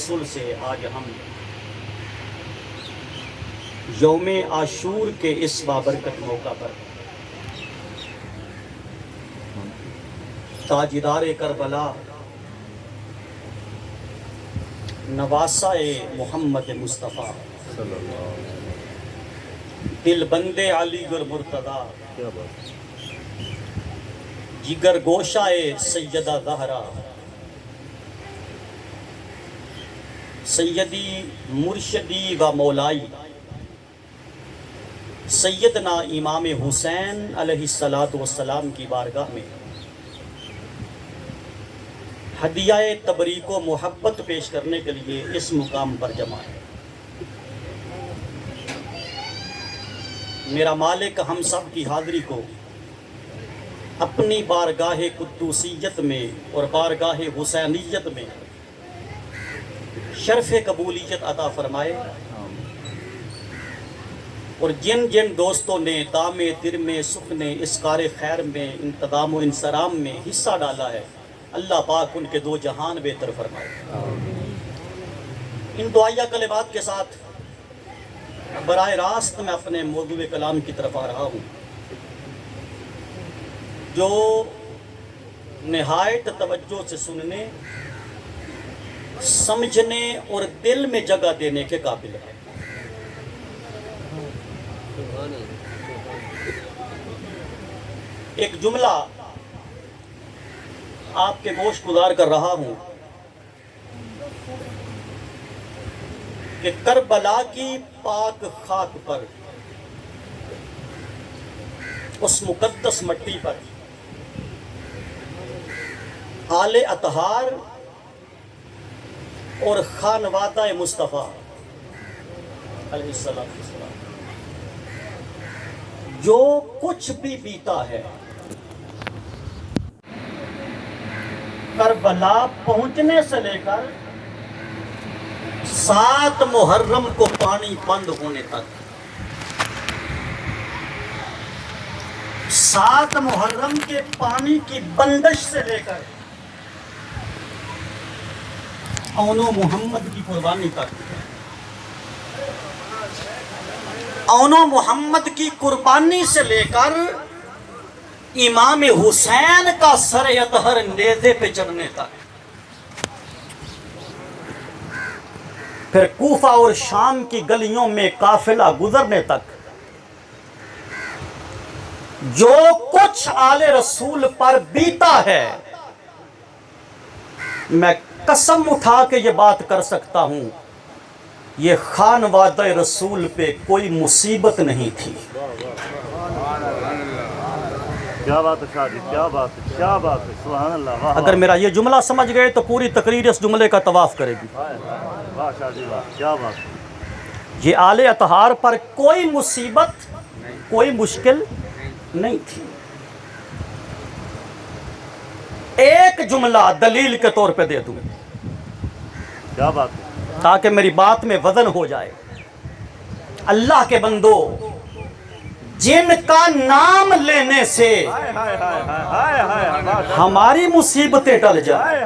توسل سے آج ہم یوم عاشور کے اس بابرکت موقع پر تاجدار کربلا نواسہ محمد مصطفیٰ دل بندے علی گر مرتضی جگر گوشہ سیدہ زہرا سیدی مرشدی و مولائی سیدنا امام حسین علیہ السلام کی بارگاہ میں ہدیہ تبریک و محبت پیش کرنے کے لیے اس مقام پر جمع ہے۔ میرا مالک ہم سب کی حاضری کو اپنی بارگاہ قدوسیت میں اور بارگاہ حسینیت میں شرف قبولیت عطا فرمائے، اور جن جن دوستوں نے دام در میں سخن اسکار خیر میں انتظام و انصرام میں حصہ ڈالا ہے، اللہ پاک ان کے دو جہان بہتر فرمائے۔ ان دعائیہ کلمات کے ساتھ براہ راست میں اپنے موضوع کلام کی طرف آ رہا ہوں، جو نہایت توجہ سے سننے، سمجھنے اور دل میں جگہ دینے کے قابل ہے۔ ایک جملہ آپ کے گوش گزار کر رہا ہوں کہ کربلا کی پاک خاک پر، اس مقدس مٹی پر آل اطہار اور خانوادہ مصطفیٰ علیہ السلام جو کچھ بھی بیتا ہے، کربلا پہنچنے سے لے کر 7 محرم کو پانی بند ہونے تک، 7 محرم کے پانی کی بندش سے لے کر اون و محمد کی قربانی تک، اون و محمد کی قربانی سے لے کر امام حسین کا سر اطہر نیزے پہ چڑھنے تک، پھر کوفہ اور شام کی گلیوں میں قافلہ گزرنے تک، جو کچھ آل رسول پر بیتا ہے، میں قسم اٹھا کے یہ بات کر سکتا ہوں، یہ خانوادہ رسول پہ کوئی مصیبت نہیں تھی۔ کیا بات ہے شاہ جی، کیا بات ہے، کیا بات ہے، سبحان اللہ۔ اگر میرا یہ جملہ سمجھ گئے تو پوری تقریر اس جملے کا طواف کرے گی۔ واہ شاہ جی واہ، کیا بات ہے۔ یہ آل اطہار پر کوئی مصیبت، کوئی مشکل نہیں تھی۔ ایک جملہ دلیل کے طور پہ دے دوں کیا بات ہے۔ تاکہ میری بات میں وزن ہو جائے۔ اللہ کے بندو، جن کا نام لینے سے ہماری مصیبتیں ٹل جائیں،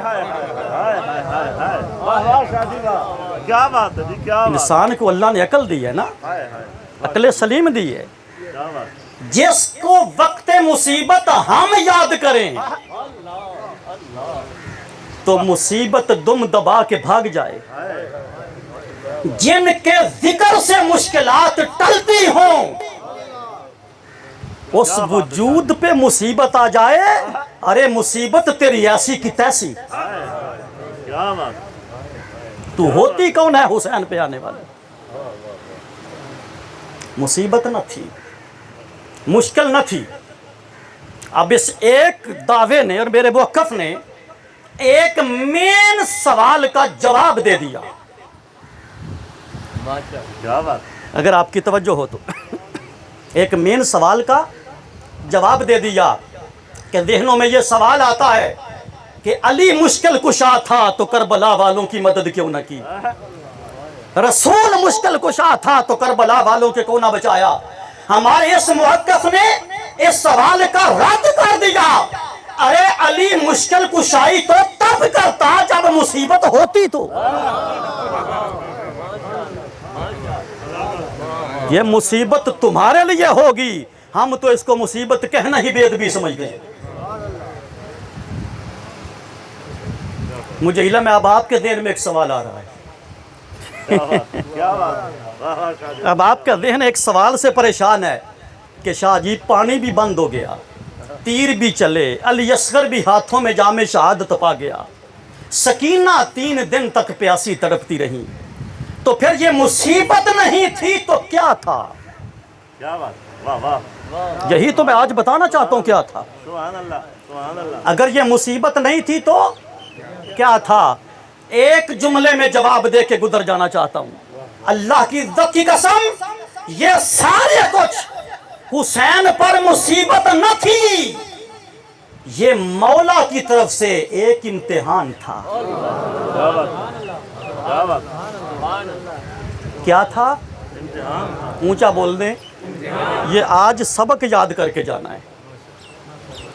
کیا بات ہے جی، کیا بات ہے۔ انسان کو اللہ نے عقل دی ہے نا، عقل سلیم دی ہے۔ کیا بات۔ جس کو وقت مصیبت ہم یاد کریں تو مصیبت دم دبا کے بھاگ جائے۔ جن کے ذکر سے مشکلات ٹلتی ہوں، اس وجود پہ مصیبت آ جائے، ارے مصیبت تیری ایسی کی تیسی، کیا بات۔ تو ہوتی کون ہے حسین پہ آنے والے؟ مصیبت نہ تھی، مشکل نہ تھی۔ اب اس ایک دعوے نے اور میرے موقف نے ایک مین سوال کا جواب دے دیا۔ کیا بات۔ اگر آپ کی توجہ ہو تو ایک مین سوال کا جواب دے دیا کہ ذہنوں میں یہ سوال آتا ہے کہ علی مشکل کشا تھا تو کربلا والوں کی مدد کیوں نہ کی؟ رسول مشکل کشا تھا تو کربلا والوں کے کیوں نہ بچایا؟ ہمارے اس محقق نے اس سوال کا رد کر دیا۔ ارے علی مشکل کشائی تو تب کرتا جب مصیبت ہوتی تو۔ یہ مصیبت تمہارے لیے ہوگی، ہم تو اس کو مصیبت کہنا ہی بے ادبی سمجھتے ہیں۔ مجھے علم ہے اب آپ کے ذہن میں ایک سوال آ رہا ہے، کیا بات ہے، واہ واہ شاہ جی۔ اب آپ کا ذہن ایک سوال سے پریشان ہے کہ شاہ جی پانی بھی بند ہو گیا، تیر بھی چلے، علی اصغر بھی ہاتھوں میں جام شہادت پا گیا، سکینہ 3 دن تک پیاسی تڑپتی رہی، تو پھر یہ مصیبت نہیں تھی تو کیا تھا؟ کیا بات، واہ واہ، یہی تو میں آج بتانا چاہتا ہوں کیا تھا۔ سبحان اللہ، سبحان اللہ۔ اگر یہ مصیبت نہیں تھی تو کیا تھا؟ ایک جملے میں جواب دے کے گزر جانا چاہتا ہوں، اللہ کی عزت کی قسم، یہ سارے کچھ حسین پر مصیبت نہ تھی، یہ مولا کی طرف سے ایک امتحان تھا۔ کیا بات، کیا بات، کیا تھا؟ اونچا بول دیں، یہ آج سبق یاد کر کے جانا ہے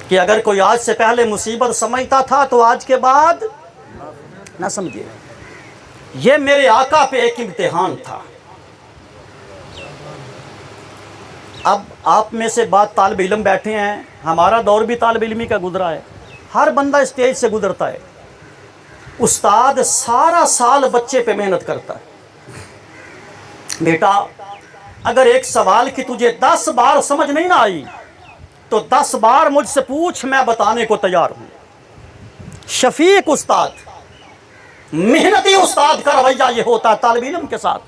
کہ اگر کوئی آج سے پہلے مصیبت سمجھتا تھا تو آج کے بعد نہ سمجھے، یہ میرے آقا پہ ایک امتحان تھا۔ اب آپ میں سے بعض طالب علم بیٹھے ہیں، ہمارا دور بھی طالب علمی کا گزرا ہے، ہر بندہ اسٹیج سے گزرتا ہے، استاد سارا سال بچے پہ محنت کرتا ہے، بیٹا اگر ایک سوال کی تجھے 10 بار سمجھ نہیں نہ آئی تو 10 بار مجھ سے پوچھ، میں بتانے کو تیار ہوں۔ شفیق استاد، محنتی استاد کا رویہ یہ ہوتا ہے طالب علم کے ساتھ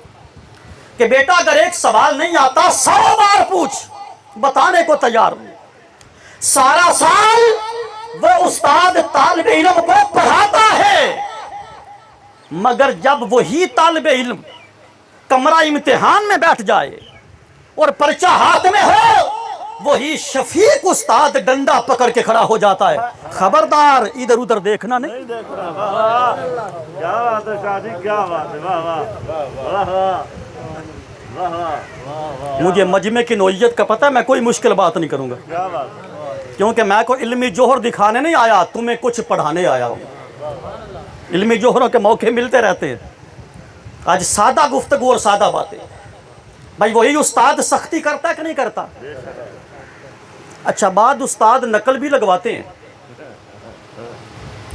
کہ بیٹا اگر ایک سوال نہیں آتا 100 بار پوچھ، بتانے کو تیار ہوں۔ سارا سال وہ استاد طالب علم کو پڑھاتا ہے، مگر جب وہی طالب علم کمرہ امتحان میں بیٹھ جائے اور پرچہ ہاتھ میں ہو، وہی شفیق استاد ڈنڈا پکڑ کے کھڑا ہو جاتا ہے، خبردار ادھر ادھر دیکھنا نہیں۔ نہیں دیکھ رہا، واہ واہ، کیا بات ہے شاہ جی، کیا بات ہے، واہ واہ، واہ واہ، واہ واہ، مجھے مجمع کی نوعیت کا پتہ ہے، میں کوئی مشکل بات نہیں کروں گا، کیا بات، کیونکہ میں کوئی علمی جوہر دکھانے نہیں آیا، تمہیں کچھ پڑھانے آیا ہوں۔ علمی جوہروں کے موقع ملتے رہتے ہیں، آج سادہ گفتگو اور سادہ باتیں۔ بھائی وہی استاد سختی کرتا ہے کہ نہیں کرتا؟ اچھا، بعد استاد نقل بھی لگواتے ہیں،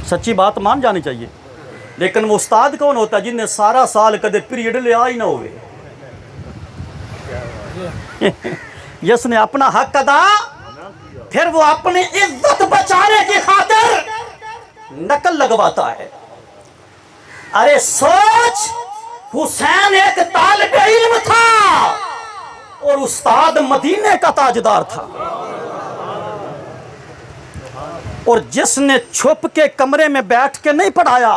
سچی بات مان جانی چاہیے، لیکن وہ استاد کون ہوتا ہے جن نے سارا سال کدے پیریڈ لیا ہی نہ ہوئے، جس نے اپنا حق ادا پھر وہ اپنی عزت بچانے کی خاطر نقل لگواتا ہے۔ ارے سوچ، حسین ایک طالب علم تھا اور استاد مدینے کا تاجدار تھا، اور جس نے چھپ کے کمرے میں بیٹھ کے نہیں پڑھایا،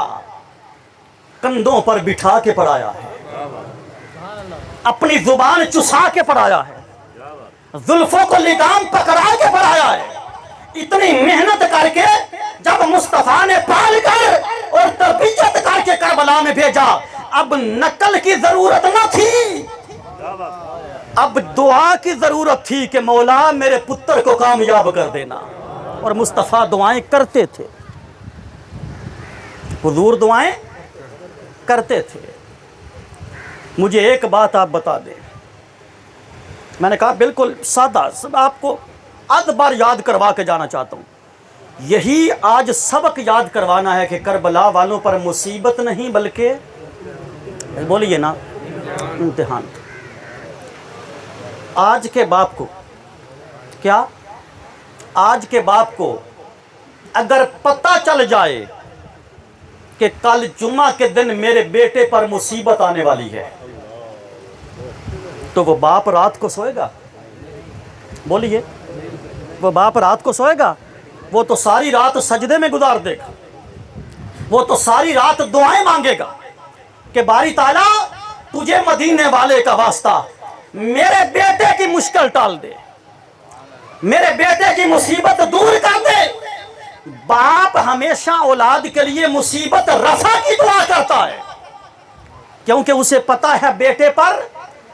کندھوں پر بٹھا کے پڑھایا ہے، اپنی زبان چسا کے پڑھایا ہے، زلفوں کو لگام پکڑا کے پڑھایا ہے، اتنی محنت کر کے جب مصطفیٰ نے پال کر اور تربیت کر کے کربلا میں بھیجا، اب نقل کی ضرورت نہ تھی، اب دعا کی ضرورت تھی کہ مولا میرے پتر کو کامیاب کر دینا، اور مصطفیٰ دعائیں کرتے تھے، حضور دعائیں کرتے تھے۔ مجھے ایک بات آپ بتا دیں، میں نے کہا بالکل سادہ، سب آپ کو اد بار یاد کروا کے جانا چاہتا ہوں، یہی آج سبق یاد کروانا ہے کہ کربلا والوں پر مصیبت نہیں بلکہ بولیے نا امتحان تھا۔ آج کے باپ کو کیا، آج کے باپ کو اگر پتہ چل جائے کہ کل جمعہ کے دن میرے بیٹے پر مصیبت آنے والی ہے تو وہ باپ رات کو سوئے گا؟ بولیے، وہ باپ رات کو سوئے گا؟ وہ تو ساری رات سجدے میں گزار دے گا، وہ تو ساری رات دعائیں مانگے گا کہ باری تعالیٰ تجھے مدینے والے کا واسطہ میرے بیٹے کی مشکل ٹال دے، میرے بیٹے کی مصیبت دور کر دے۔ باپ ہمیشہ اولاد کے لیے مصیبت رفع کی دعا کرتا ہے، کیونکہ اسے پتا ہے بیٹے پر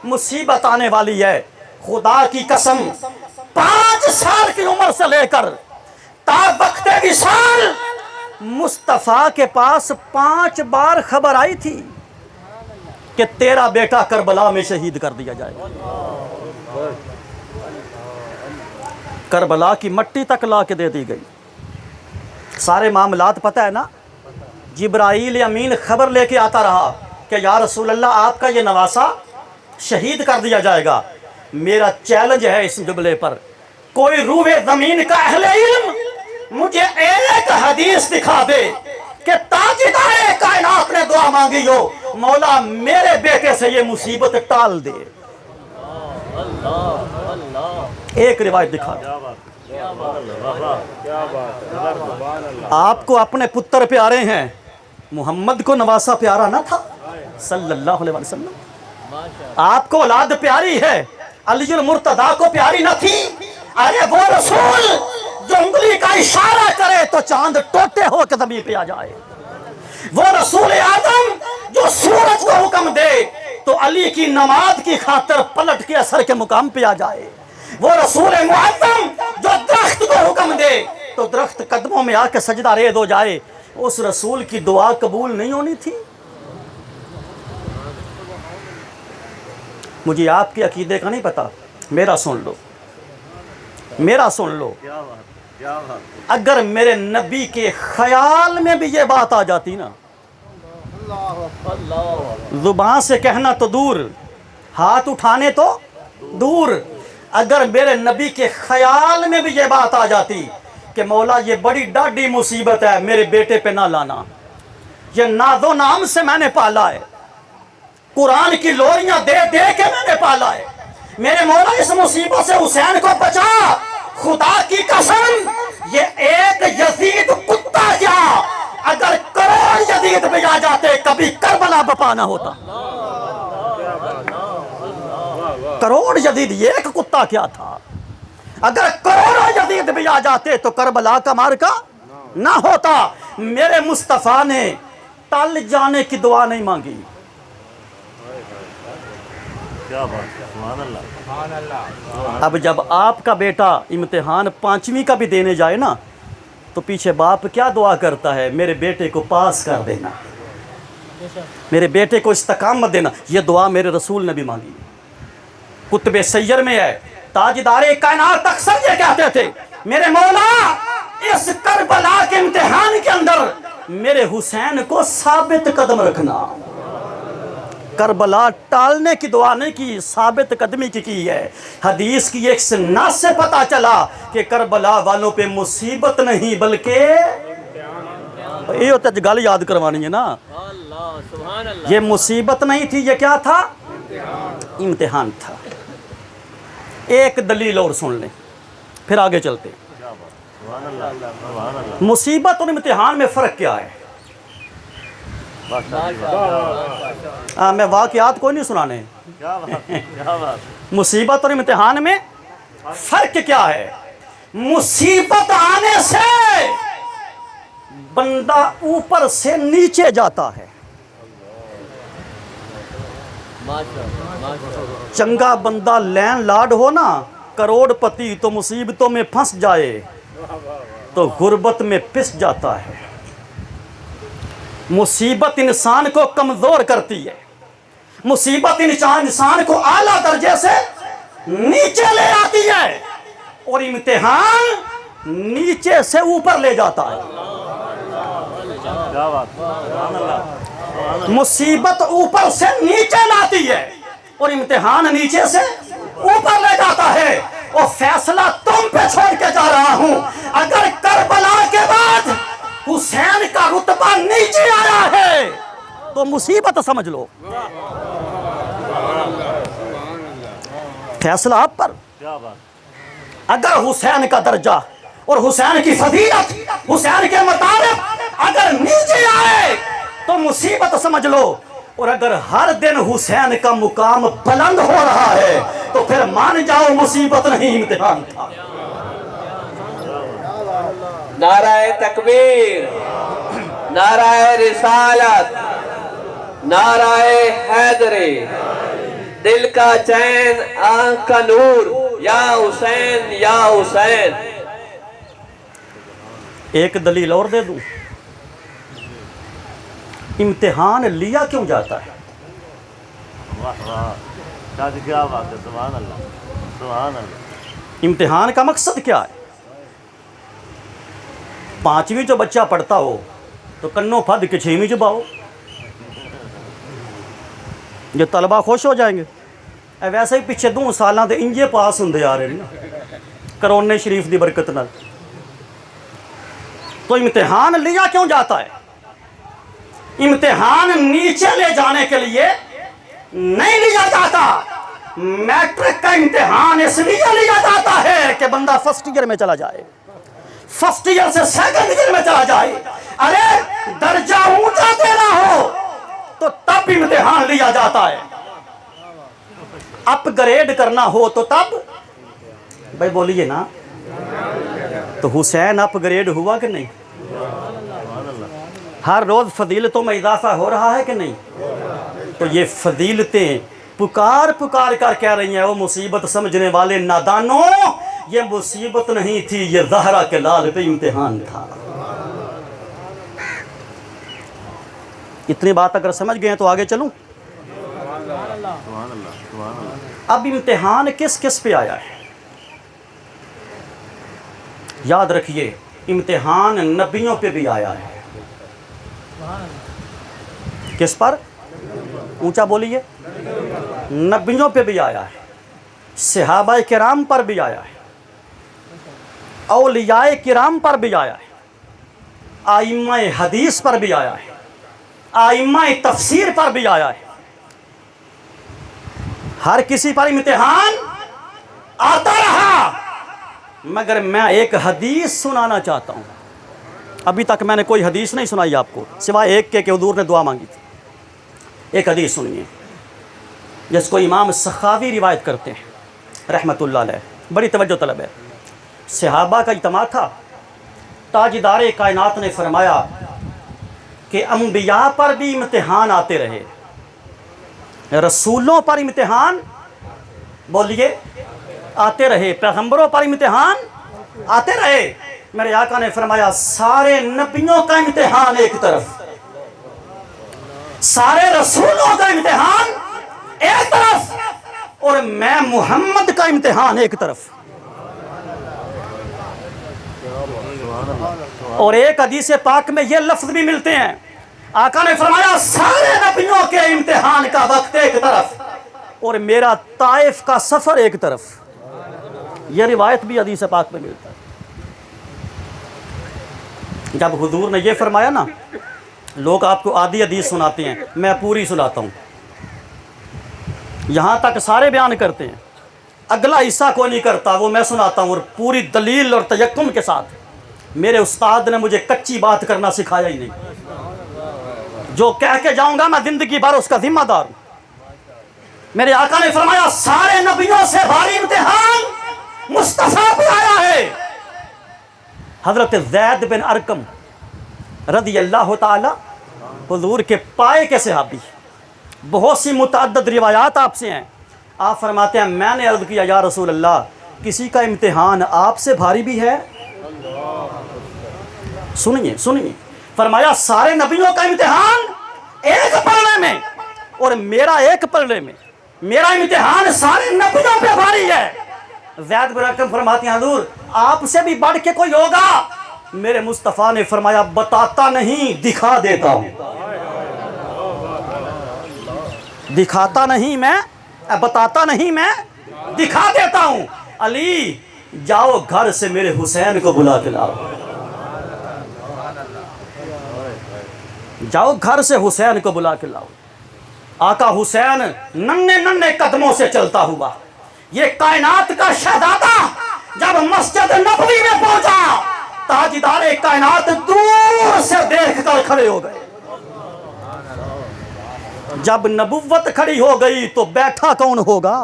مصیبت آنے والی ہے۔ خدا کی قسم 5 سال کی عمر سے لے کر تا وقت وصال مصطفیٰ کے پاس 5 بار خبر آئی تھی کہ تیرا بیٹا کربلا میں شہید کر دیا جائے گا۔ کربلا کی مٹی تک لا کے دے دی گئی، سارے معاملات پتہ ہے نا۔ جبرائیل امین خبر لے کے آتا رہا کہ یا رسول اللہ آپ کا یہ نواسا شہید کر دیا جائے گا۔ میرا چیلنج ہے اس جملے پر، کوئی روح زمین کا اہل علم مجھے ایک حدیث دکھا دے کہ تاجدار کائنات نے دعا مانگی ہو مولا میرے بیٹے سے یہ مصیبت ٹال دے۔ ایک روایت دکھا دے۔ آپ کو اپنے پتر پیارے ہیں، محمد کو نواسا پیارا نہ تھا صلی اللہ علیہ وسلم؟ آپ کو اولاد پیاری ہے، علی المرتضیٰ کو پیاری نہ تھی؟ ارے وہ رسول جو انگلی کا اشارہ کرے تو چاند ٹوٹے ہو کے زمین پہ آ جائے، وہ رسول اعظم جو سورج کو حکم دے تو علی کی نماز کی خاطر پلٹ کے اثر کے مقام پہ آ جائے، وہ رسول معظم جو درخت کو حکم دے تو درخت قدموں میں آ کے سجدہ ریز ہو جائے، اس رسول کی دعا قبول نہیں ہونی تھی؟ مجھے آپ کے عقیدے کا نہیں پتا، میرا سن لو، میرا سن لو۔ اگر میرے نبی کے خیال میں بھی یہ بات آ جاتی نا، زبان سے کہنا تو دور، ہاتھ اٹھانے تو دور، اگر میرے نبی کے خیال میں بھی یہ بات آ جاتی کہ مولا یہ بڑی ڈاڈی مصیبت ہے میرے بیٹے پہ نہ لانا، یہ ناز و نام سے میں نے پالا ہے، قرآن کی لوریاں دے دے کے میں نے پالا ہے، میرے مولا اس مصیبت سے حسین کو بچا، خدا کی قسم یہ ایک یزید کتا کیا اگر کروڑ یزید بھی آ جاتے کبھی کربلا بپا نہ ہوتا۔ کروڑ یزید، یہ ایک کتا کیا تھا، اگر کروڑ یزید بھی آ جاتے تو کربلا کا مارکا نہ ہوتا۔ میرے مصطفیٰ نے ٹل جانے کی دعا نہیں مانگی۔ اب جب آپ کا بیٹا امتحان 5ویں کا بھی دینے جائے نا تو پیچھے باپ کیا دعا کرتا ہے؟ میرے بیٹے کو پاس کر دینا، میرے بیٹے کو استقامت دینا۔ یہ دعا میرے رسول نے بھی مانگی، کتب سیر میں ہے۔ تاجدار کائنات اکثر یہ کہتے تھے میرے مولا اس کربلا کے امتحان کے اندر میرے حسین کو ثابت قدم رکھنا۔ کربلا ٹالنے کی دعا نہیں کی، ثابت قدمی کی ہے۔ حدیث کی ایک نص سے پتا چلا کہ کربلا والوں پہ مصیبت نہیں بلکہ یہ ہوتا ہے، گل یاد کروانی ہے نا، یہ مصیبت نہیں تھی، یہ کیا تھا؟ امتحان تھا۔ ایک دلیل اور سن لیں پھر آگے چلتے۔ مصیبت اور امتحان میں فرق کیا ہے؟ میں واقعات کوئی نہیں سنانے، مصیبت اور امتحان میں فرق کیا ہے؟ مصیبت آنے سے بندہ اوپر سے نیچے جاتا ہے، چنگا بندہ لین لاڈ ہو نا کروڑ پتی تو مصیبتوں میں پھنس جائے تو غربت میں پس جاتا ہے۔ مصیبت انسان کو کمزور کرتی ہے، مصیبت انسان کو اعلیٰ درجے سے نیچے لے آتی ہے، اور امتحان نیچے سے اوپر لے جاتا ہے۔ مصیبت اوپر سے نیچے لاتی ہے اور امتحان نیچے سے اوپر لے جاتا ہے۔ اور فیصلہ تم پہ چھوڑ کے جا رہا ہوں، اگر کربلا کے بعد حسین کا رتبہ نیچے آیا ہے تو مصیبت سمجھ لو، فیصلہ آپ پر۔ اگر حسین کا درجہ اور حسین کی فضیلت حسین کے مطابق اگر نیچے آئے تو مصیبت سمجھ لو، اور اگر ہر دن حسین کا مقام بلند ہو رہا ہے تو پھر مان جاؤ مصیبت نہیں امتحان تھا۔ نعرہ تکبیر، نعرہ رسالت، نعرہ حیدری، دل کا چین آنکھ کا نور، یا حسین یا حسین۔ ایک دلیل اور دے دوں، امتحان لیا کیوں جاتا ہے؟ واہ واہ شادی کیا بات ہے سبحان اللہ سبحان اللہ امتحان کا مقصد کیا ہے؟ 5ویں جو بچہ پڑھتا ہو تو کنوں پھد کے 6ویں چباؤ، جو طلبہ خوش ہو جائیں گے۔ ویسے ہی پچھے 2 سالاں دے انجے پاس ہوندے آ رہے ہیں کرونے شریف دی برکت نال۔ تو امتحان لیا کیوں جاتا ہے؟ امتحان نیچے لے جانے کے لیے نہیں لیا جاتا۔ میٹرک کا امتحان اس لیے لیا جاتا ہے کہ بندہ فرسٹ ایئر میں چلا جائے، فرسٹ ایئر سے سیکنڈ ایئر میں چلا جائے۔ ارے درجہ اونچا دینا ہو تو تب امتحان لیا جاتا ہے، اپ گریڈ کرنا ہو تو تب۔ بھائی بولیے نا، تو حسین اپ گریڈ ہوا کہ نہیں؟ ہر روز فضیلتوں میں اضافہ ہو رہا ہے کہ نہیں؟ تو یہ فضیلتیں پکار پکار کر کہہ رہی ہیں، وہ مصیبت سمجھنے والے نادانوں، یہ مصیبت نہیں تھی، یہ زہرا کے لال پہ امتحان تھا۔ اتنی بات اگر سمجھ گئے ہیں تو آگے چلوں۔ اب امتحان کس کس پہ آیا ہے؟ یاد رکھیے، امتحان نبیوں پہ بھی آیا ہے۔ کس پر؟ اونچا بولیے۔ نبیوں پہ بھی آیا ہے، صحابہ کرام پر بھی آیا ہے، اولیاء کرام پر بھی آیا ہے، ائمہ حدیث پر بھی آیا ہے، ائمہ تفسیر پر بھی آیا ہے۔ ہر کسی پر امتحان آتا رہا، مگر میں ایک حدیث سنانا چاہتا ہوں۔ ابھی تک میں نے کوئی حدیث نہیں سنائی آپ کو، سوائے ایک کہ حضور نے دعا مانگی تھی۔ ایک حدیث سنیے جس کو امام سخاوی روایت کرتے ہیں رحمۃ اللہ علیہ، بڑی توجہ طلب ہے۔ صحابہ کا اجتماع تھا، تاجدار کائنات نے فرمایا کہ انبیاء پر بھی امتحان آتے رہے، رسولوں پر امتحان بولیے آتے رہے، پیغمبروں پر امتحان آتے رہے۔ میرے آقا نے فرمایا سارے نبیوں کا امتحان ایک طرف، سارے رسولوں کا امتحان ایک طرف، اور میں محمد کا امتحان ایک طرف۔ اور ایک حدیث پاک میں یہ لفظ بھی ملتے ہیں، آقا نے فرمایا سارے نبیوں کے امتحان کا وقت ایک طرف اور میرا طائف کا سفر ایک طرف۔ یہ روایت بھی حدیث پاک میں ملتا ہے۔ جب حضور نے یہ فرمایا نا، لوگ آپ کو آدھی حدیث سناتے ہیں، میں پوری سناتا ہوں، یہاں تک سارے بیان کرتے ہیں، اگلا حصہ کوئی نہیں کرتا، وہ میں سناتا ہوں، اور پوری دلیل اور تیقن کے ساتھ۔ میرے استاد نے مجھے کچی بات کرنا سکھایا ہی نہیں، جو کہہ کے جاؤں گا میں زندگی بھر اس کا ذمہ دار ہوں۔ میرے آقا نے فرمایا سارے نبیوں سے بھاری امتحان مصطفیٰ پہ آیا ہے۔ حضرت زید بن ارقم رضی اللہ تعالی، حضور کے پائے کے صحابی، بہت سی متعدد روایات آپ سے ہیں۔ آپ فرماتے ہیں میں نے عرض کیا یا رسول اللہ، کسی کا امتحان آپ سے بھاری بھی ہے؟ سنیے سنیے، فرمایا سارے نبیوں کا امتحان ایک پلڑے میں اور میرا ایک پلڑے میں، میرا امتحان سارے نبیوں پہ بھاری ہے۔ زید بن ارقم فرماتے ہیں حضور آپ سے بھی بڑھ کے کوئی ہوگا؟ میرے مصطفیٰ نے فرمایا بتاتا نہیں دکھا دیتا ہوں، دکھاتا نہیں میں، بتاتا نہیں میں، دکھا دیتا ہوں۔ علی جاؤ گھر سے میرے حسین کو بلا کے لاؤ، جاؤ گھر سے حسین کو بلا کے لاؤ۔ آقا حسین ننھے ننھے قدموں سے چلتا ہوا، یہ کائنات کا شہزادہ جب مسجد نبوی میں پہنچا، تاجدار کائنات دور سے دیکھ کر کھڑے ہو گئے۔ جب نبوت کھڑی ہو گئی تو بیٹھا کون ہوگا؟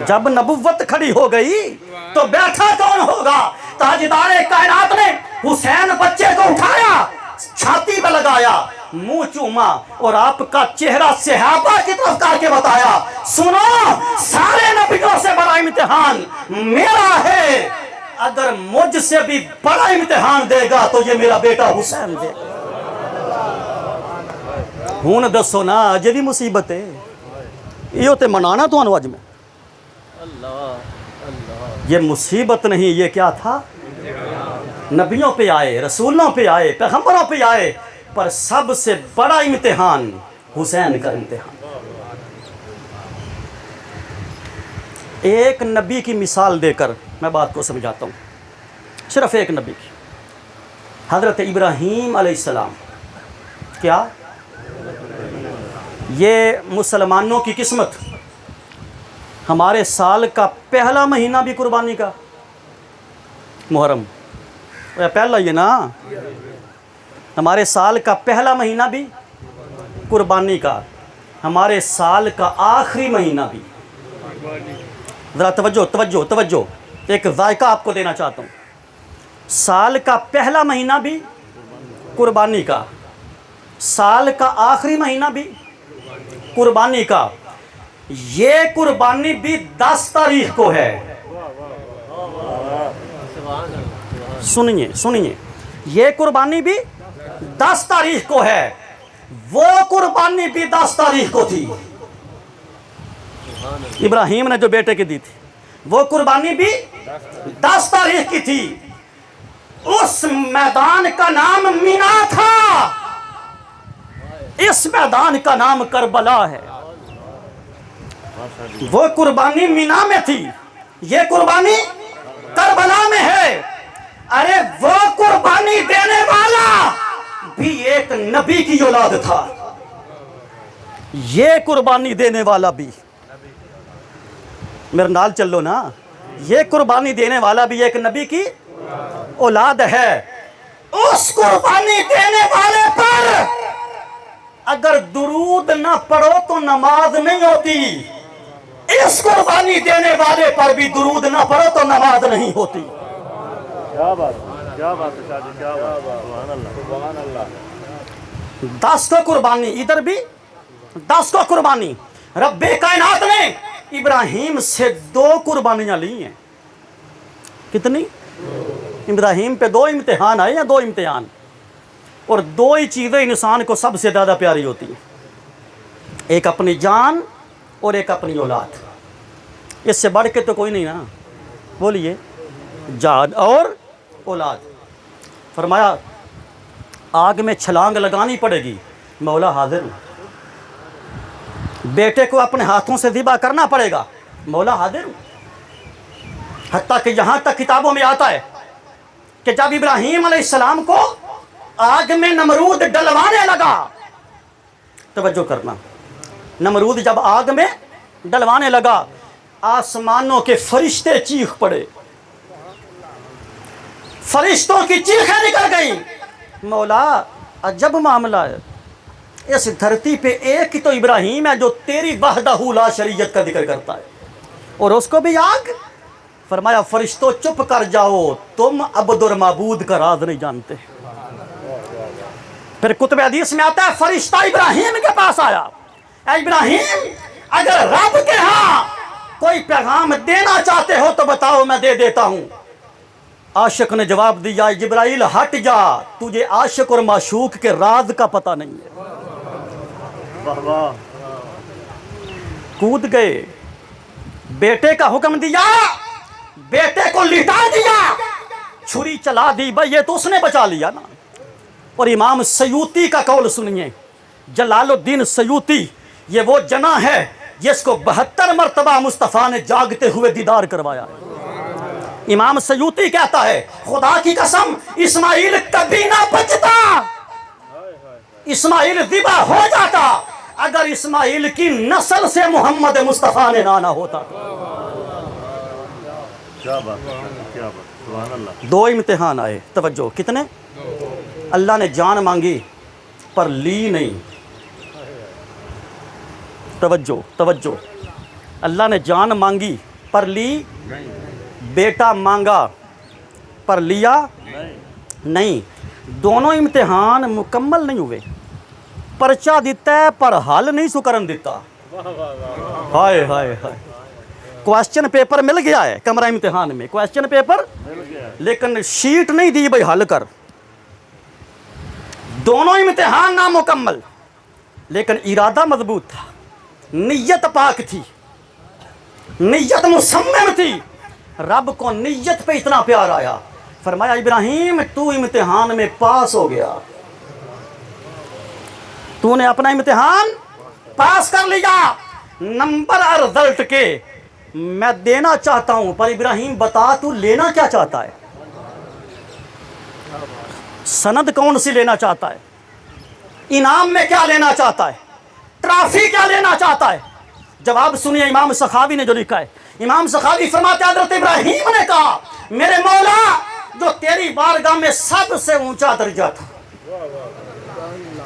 جب نبوت کھڑی ہو گئی تو بیٹھا کون ہوگا؟ تاجدار کائنات نے حسین بچے کو اٹھایا، چھاتی پہ لگایا، منہ چوما اور آپ کا چہرہ صحابہ کی طرف کر کے بتایا سنو سارے نبیوں سے بڑا امتحان میرا ہے، اگر مجھ سے بھی بڑا امتحان دے گا تو یہ میرا بیٹا حسین دے گا۔ ہوں دسو نا اجے بھی مصیبت ہے یہ تے منانا تو اج میں یہ مصیبت نہیں یہ کیا تھا نبیوں پہ آئے رسولوں پہ آئے پیغمبروں پہ آئے پر سب سے بڑا امتحان حسین کا امتحان ایک نبی کی مثال دے کر میں بات کو سمجھاتا ہوں صرف ایک نبی کی حضرت ابراہیم علیہ السلام کیا یہ مسلمانوں کی قسمت ہمارے سال کا پہلا مہینہ بھی قربانی کا محرم پہلا یہ نا ہمارے سال کا پہلا مہینہ بھی قربانی کا ہمارے سال کا آخری مہینہ بھی ذرا توجہ توجہ توجہ ایک ذائقہ آپ کو دینا چاہتا ہوں سال کا پہلا مہینہ بھی قربانی کا سال کا آخری مہینہ بھی قربانی کا یہ قربانی بھی 10 تاریخ کو ہے سنیے سنیے یہ قربانی بھی 10 تاریخ کو ہے وہ قربانی بھی 10 تاریخ کو تھی ابراہیم نے جو بیٹے کی دی تھی وہ قربانی بھی 10 تاریخ کی تھی اس میدان کا نام مینا تھا اس میدان کا نام کربلا ہے وہ قربانی مینا میں تھی یہ قربانی کربلا میں ہے ارے وہ قربانی دینے والا بھی ایک نبی کی اولاد تھا یہ قربانی دینے والا بھی میرے نال چلو نا یہ قربانی دینے والا بھی ایک نبی کی اولاد ہے اس قربانی دینے والے پر اگر درود نہ پڑھو تو نماز نہیں ہوتی اس قربانی دینے والے پر بھی درود نہ پڑھو تو نماز نہیں ہوتی کیا بات ہے شاہ جی کیا بات ہے سبحان اللہ سبحان اللہ 10 کو قربانی ادھر بھی 10 کو قربانی رب کائنات نے ابراہیم سے 2 قربانیاں لی ہیں کتنی ابراہیم پہ 2 امتحان آئے ہیں 2 امتحان اور 2 ہی چیزیں انسان کو سب سے زیادہ پیاری ہوتی ہیں ایک اپنی جان اور ایک اپنی اولاد اس سے بڑھ کے تو کوئی نہیں نا بولیے جان اور اولاد فرمایا آگ میں چھلانگ لگانی پڑے گی مولا حاضر ہوں بیٹے کو اپنے ہاتھوں سے ذبح کرنا پڑے گا مولا حاضر ہوں حتیٰ کہ یہاں تک کتابوں میں آتا ہے کہ جب ابراہیم علیہ السلام کو آگ میں نمرود ڈلوانے لگا توجہ کرنا نمرود جب آگ میں ڈلوانے لگا آسمانوں کے فرشتے چیخ پڑے فرشتوں کی چیخیں نکل گئیں مولا عجب معاملہ ہے اس دھرتی پہ ایک ہی تو ابراہیم ہے جو تیری وحدہ لا شریعت کا ذکر کرتا ہے اور اس کو بھی آگ فرمایا فرشتوں چپ کر جاؤ تم عبد اور معبود کا راز نہیں جانتے پھر کتب حدیث میں آتا ہے فرشتہ ابراہیم کے پاس آیا اے ابراہیم اگر رب کے ہاں کوئی پیغام دینا چاہتے ہو تو بتاؤ میں دے دیتا ہوں عاشق نے جواب دیا جبرائیل ہٹ جا تجھے عاشق اور معشوق کے راز کا پتہ نہیں ہے واہ واہ کود گئے بیٹے کا حکم دیا بیٹے کو لٹا دیا چھری چلا دی بھائی یہ تو اس نے بچا لیا نا اور امام سیوطی کا قول سنیے جلال الدین سیوطی یہ وہ جنا ہے جس کو 72 مرتبہ مصطفیٰ نے جاگتے ہوئے دیدار کروایا ہے امام سیوطی کہتا ہے خدا کی قسم اسماعیل کبھی نہ بچتا اسماعیل ذبح ہو جاتا اگر اسماعیل کی نسل سے محمد مصطفیٰ نے نہ ہوتا کیا بات سبحان اللہ 2 امتحان آئے توجہ کتنے اللہ نے جان مانگی پر لی نہیں توجہ توجہ اللہ نے جان مانگی پر لی بیٹا مانگا پر لیا نہیں دونوں امتحان مکمل نہیں ہوئے پرچہ دیتا ہے پر حل نہیں سکرن دیتا ہائے ہائے ہائے کویسچن پیپر مل گیا ہے کمرہ امتحان میں کویسچن پیپر لیکن شیٹ نہیں دی بھائی حل کر دونوں امتحان نامکمل لیکن ارادہ مضبوط تھا، نیت پاک تھی، نیت مصمم تھی. رب کو نیت پہ اتنا پیار آیا، فرمایا ابراہیم تو امتحان میں پاس ہو گیا، تو نے اپنا امتحان پاس کر لیا، نمبر اور رزلٹ کے میں دینا چاہتا ہوں، پر ابراہیم بتا تو لینا کیا چاہتا ہے؟ سند کون سی لینا چاہتا ہے؟ انعام میں کیا لینا چاہتا ہے؟ ٹرافی کیا لینا چاہتا ہے؟ جواب سنیے امام سخاوی نے جو لکھا ہے. امام سخاوی فرماتے ہیں حضرت ابراہیم نے کہا میرے مولا جو تیری بارگاہ میں سب سے اونچا درجہ تھا،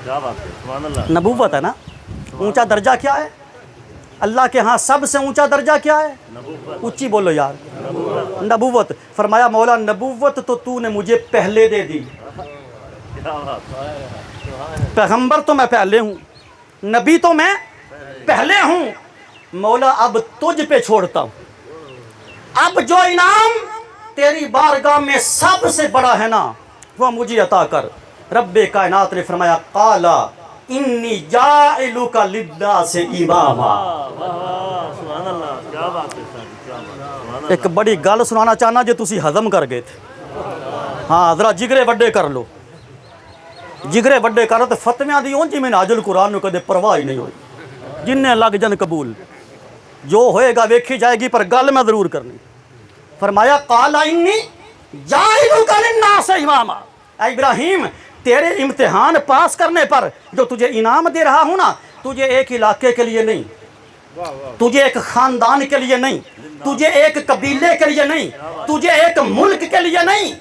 کیا بات ہے، سبحان اللہ. نبوت ہے نا. اونچا درجہ کیا ہے اللہ کے ہاں؟ سب سے اونچا درجہ کیا ہے؟ اونچی بولو یار. نبوت. فرمایا مولا نبوت تو نے مجھے پہلے دے دی، کیا بات ہے. پیغمبر تو میں پہلے ہوں، نبی تو میں پہلے ہوں. مولا اب تجھ پہ چھوڑتا ہوں، اب جو انعام تیری بارگاہ میں سب سے بڑا ہے نا وہ مجھے عطا کر. رب کائنات نے فرمایا قالا انی جاعلک للناس اماما. سبحان اللہ. کیا بات ہے صاحب، کیا بات ہے. سبحان اللہ. ایک بڑی گل سنانا چاہنا جو تسی ہضم کر گئے تھے. ہاں ذرا جگرے وڈے کر لو، جگرے وڈے کرو تو فتویاں دی اونجی میں نازل قرآن نو کدے پرواہ ہی نہیں ہوئی. جننے لگ جن قبول، جو ہوئے گا ویکھی جائے گی، پر گل میں ضرور کرنی. فرمایا قال انی جاعلک للناس اماما. اے ابراہیم تیرے امتحان پاس کرنے پر جو تجھے انعام دے رہا ہوں نا، تجھے ایک علاقے کے لیے نہیں، تجھے ایک خاندان کے لیے نہیں، تجھے ایک قبیلے کے لیے نہیں، تجھے ایک ملک کے لیے نہیں،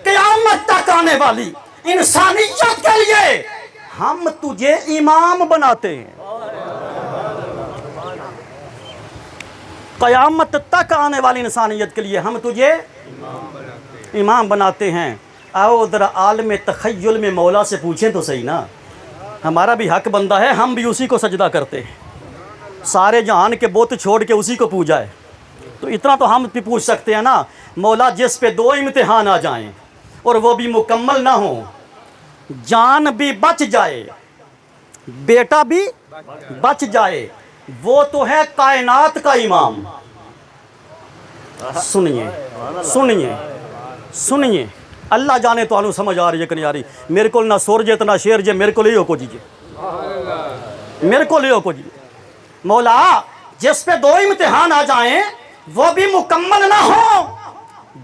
قیامت تک آنے والی انسانیت کے لیے ہم تجھے امام بناتے ہیں. قیامت تک آنے والی انسانیت کے لیے ہم تجھے امام بناتے ہیں. آؤ ذرا عالم تخیل میں مولا سے پوچھیں تو صحیح نا. ہمارا بھی حق بندہ ہے، ہم بھی اسی کو سجدہ کرتے ہیں. سارے جہان کے بت چھوڑ کے اسی کو پوجا ہے، تو اتنا تو ہم بھی پوچھ سکتے ہیں نا. مولا جس پہ دو امتحان آ جائیں اور وہ بھی مکمل نہ ہوں، جان بھی بچ جائے بیٹا بھی بچ جائے، وہ تو ہے کائنات کا امام. سنیے سنیے سنیے، اللہ جانے تو آنو سمجھ آ رہی ہے کہ نہیں آ رہی. میرے کو نہ سور جے نہ شیر جے، میرے کو لے کو جیجے، میرے کو لے کو جیجے. مولا جس پہ دو امتحان آ جائیں وہ بھی مکمل نہ ہو،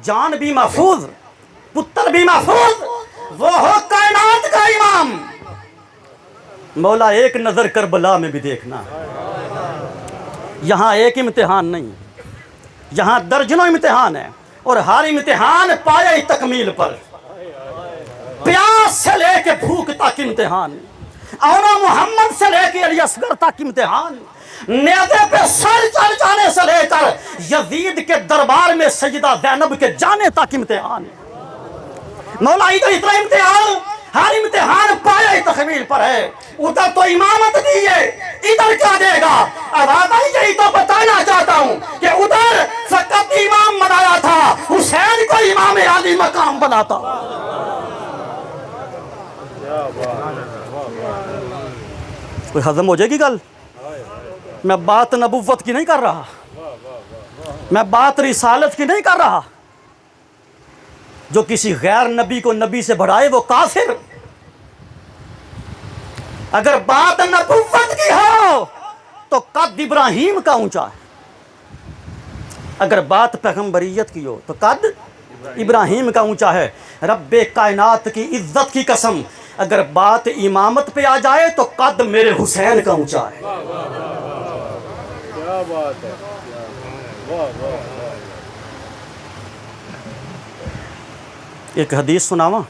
جان بھی محفوظ پتر بھی محفوظ، وہ ہو کائنات کا امام. مولا ایک نظر کربلا میں بھی دیکھنا، یہاں ایک امتحان نہیں، یہاں درجنوں امتحان ہے، اور ہر امتحان پائے تکمیل پر. پیاس سے لے کے بھوک تک امتحان، اونا محمد سے لے کے علی اصغر تک امتحان، نیزے پہ سر چڑھ جانے سے لے کر یزید کے دربار میں سیدہ زینب کے جانے تک امتحان. مولا ادھر اتنا امتحان، ہر امتحان پائے تکمیل پر ہے. ادھر تو امامت دی ہے، ادھر کیا دے گا؟ اب یہی تو بتانا چاہتا ہوں کہ ادھر فقط امام بنایا تھا، حسین کو امام عالی مقام بناتا. کوئی ہضم ہو جائے گی گل؟ میں بات نبوت کی نہیں کر رہا، میں بات رسالت کی نہیں کر رہا. جو کسی غیر نبی کو نبی سے بڑھائے وہ کافر. اگر بات نبوت کی ہو تو قد ابراہیم کا اونچا ہے، اگر بات پیغمبریت کی ہو تو قد ابراہیم کا اونچا ہے. رب کائنات کی عزت کی قسم اگر بات امامت پہ آ جائے تو قد میرے حسین کا اونچا ہے. کیا بات ہے. واہ واہ. ایک حدیث سناواں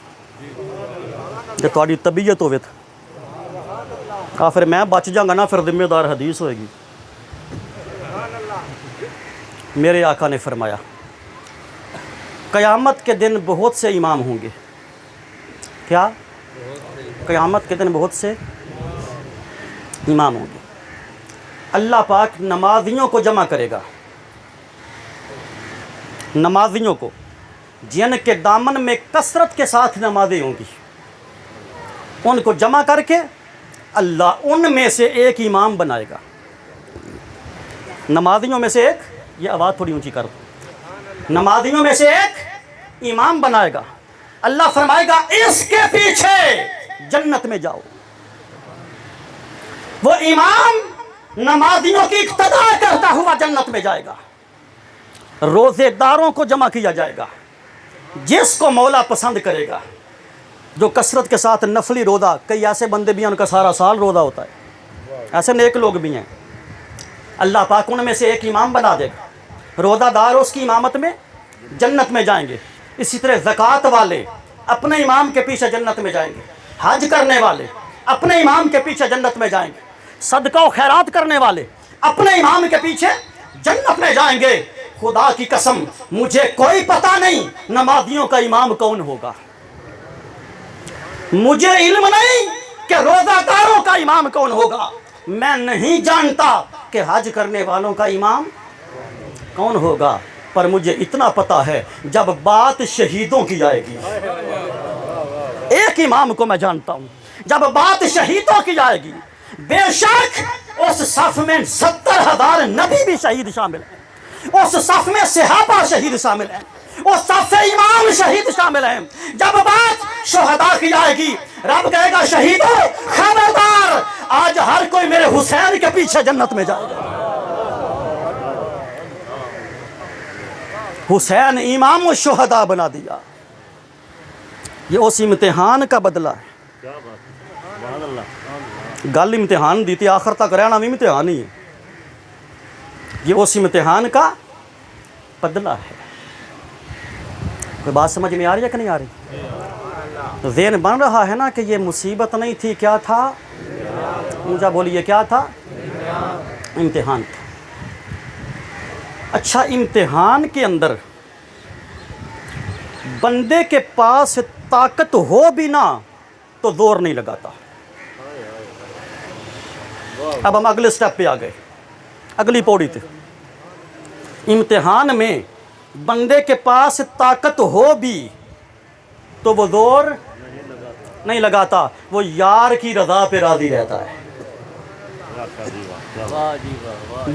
کہ تھوڑی طبیعت ہوئے تھا. پھر میں بچ جاؤں گا نا، پھر ذمہ دار حدیث ہوئے گی. میرے آقا نے فرمایا قیامت کے دن بہت سے امام ہوں گے. کیا؟ قیامت کے دن بہت سے امام ہوں گے. اللہ پاک نمازیوں کو جمع کرے گا، نمازیوں کو جن کے دامن میں کثرت کے ساتھ نمازیں ہوں گی، ان کو جمع کر کے اللہ ان میں سے ایک امام بنائے گا، نمازیوں میں سے ایک، یہ آواز تھوڑی اونچی کر دو، نمازیوں میں سے ایک امام بنائے گا، اللہ فرمائے گا اس کے پیچھے جنت میں جاؤ۔ وہ امام نمازیوں کی اقتدا کرتا ہوا جنت میں جائے گا۔ روزے داروں کو جمع کیا جائے گا، جس کو مولا پسند کرے گا، جو کثرت کے ساتھ نفلی روزہ، کئی ایسے بندے بھی ہیں ان کا سارا سال روزہ ہوتا ہے، ایسے نیک لوگ بھی ہیں، اللہ پاک ان میں سے ایک امام بنا دے گا، روزہ دار اس کی امامت میں جنت میں جائیں گے۔ اسی طرح زکوٰۃ والے اپنے امام کے پیچھے جنت میں جائیں گے، حج کرنے والے اپنے امام کے پیچھے جنت میں جائیں گے، صدقہ و خیرات کرنے والے اپنے امام کے پیچھے جنت میں جائیں گے۔ خدا کی قسم مجھے کوئی پتہ نہیں نمازیوں کا امام کون ہوگا، مجھے علم نہیں کہ روزہ داروں کا امام کون ہوگا، میں نہیں جانتا کہ حج کرنے والوں کا امام کون ہوگا، پر مجھے اتنا پتہ ہے جب بات شہیدوں کی آئے گی، ایک امام کو میں جانتا ہوں، جب بات شہیدوں کی آئے گی، بے شک اس صف میں 70,000 نبی بھی شہید شامل ہیں، اس صف میں صحابہ شہید شامل ہیں، اس صف میں امام شہید شامل ہیں۔ جب بات شہداء کی آئے گی، رب کہے گا شہیدوں خبردار، آج ہر کوئی میرے حسین کے پیچھے جنت میں جائے گا۔ حسین امام الشہداء بنا دیا، یہ اس امتحان کا بدلہ ہے۔ کیا بات ہے، سبحان اللہ۔ گل امتحان دیتی، آخر تک رہنا بھی امتحان ہی ہے، یہ اس امتحان کا بدلہ ہے۔ کوئی بات سمجھ میں آ رہی ہے کہ نہیں آ رہی؟ ذہن بن رہا ہے نا کہ یہ مصیبت نہیں تھی، کیا تھا؟ اونچا بولیے، کیا تھا؟ امتحان تھا۔ اچھا، امتحان کے اندر بندے کے پاس طاقت ہو بھی نہ تو زور نہیں لگاتا۔ اب ہم اگلے سٹیپ پہ آ گئے، اگلی پوڑی تھی۔ امتحان میں بندے کے پاس طاقت ہو بھی تو وہ زور نہیں لگاتا، وہ یار کی رضا پہ راضی رہتا ہے،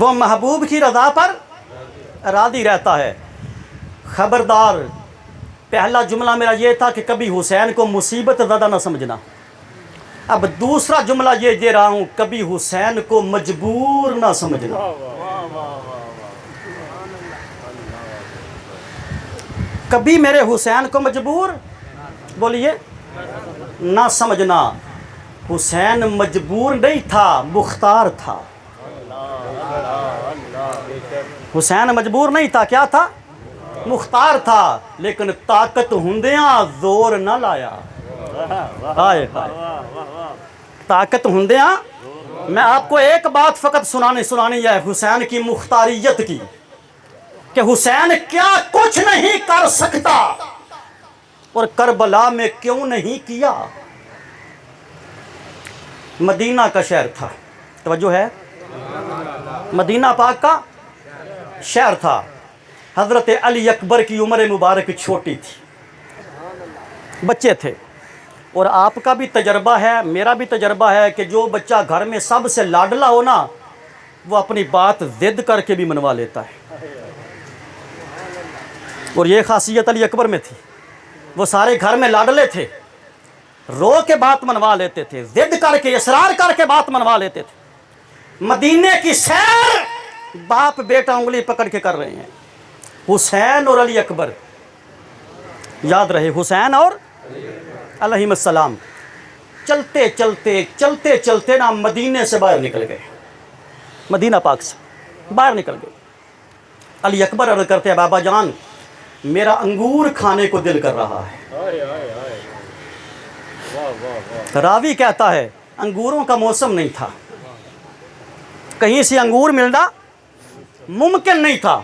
وہ محبوب کی رضا پر راضی رہتا ہے۔ خبردار، پہلا جملہ میرا یہ تھا کہ کبھی حسین کو مصیبت زدہ نہ سمجھنا، اب دوسرا جملہ یہ دے رہا ہوں، کبھی حسین کو مجبور نہ سمجھنا۔ کبھی میرے حسین کو مجبور، بولیے، نہ سمجھنا۔ حسین مجبور نہیں تھا، مختار تھا۔ حسین مجبور نہیں تھا، کیا تھا؟ مختار تھا، لیکن طاقت ہندیاں زور نہ لایا۔ ہائے ہائے، طاقت ہندیاں۔ میں آپ کو ایک بات فقط سنانی ہے حسین کی مختاریت کی، کہ حسین کیا کچھ نہیں کر سکتا اور کربلا میں کیوں نہیں کیا۔ مدینہ کا شہر تھا، توجہ ہے، مدینہ پاک کا شہر تھا۔ حضرت علی اکبر کی عمر مبارک چھوٹی تھی، بچے تھے، اور آپ کا بھی تجربہ ہے، میرا بھی تجربہ ہے کہ جو بچہ گھر میں سب سے لاڈلا ہو نا، وہ اپنی بات ضد کر کے بھی منوا لیتا ہے، اور یہ خاصیت علی اکبر میں تھی۔ وہ سارے گھر میں لاڈلے تھے، رو کے بات منوا لیتے تھے، ضد کر کے، اصرار کر کے بات منوا لیتے تھے۔ مدینے کی سیر باپ بیٹا انگلی پکڑ کے کر رہے ہیں، حسین اور علی اکبر، یاد رہے، حسین اور علیہ السلام، چلتے چلتے چلتے چلتے نا مدینے سے باہر نکل گئے، مدینہ پاک سے باہر نکل گئے۔ علی اکبر عرض کرتے ہیں، بابا جان میرا انگور کھانے کو دل کر رہا ہے۔ راوی کہتا ہے انگوروں کا موسم نہیں تھا، کہیں سے انگور ملنا ممکن نہیں تھا۔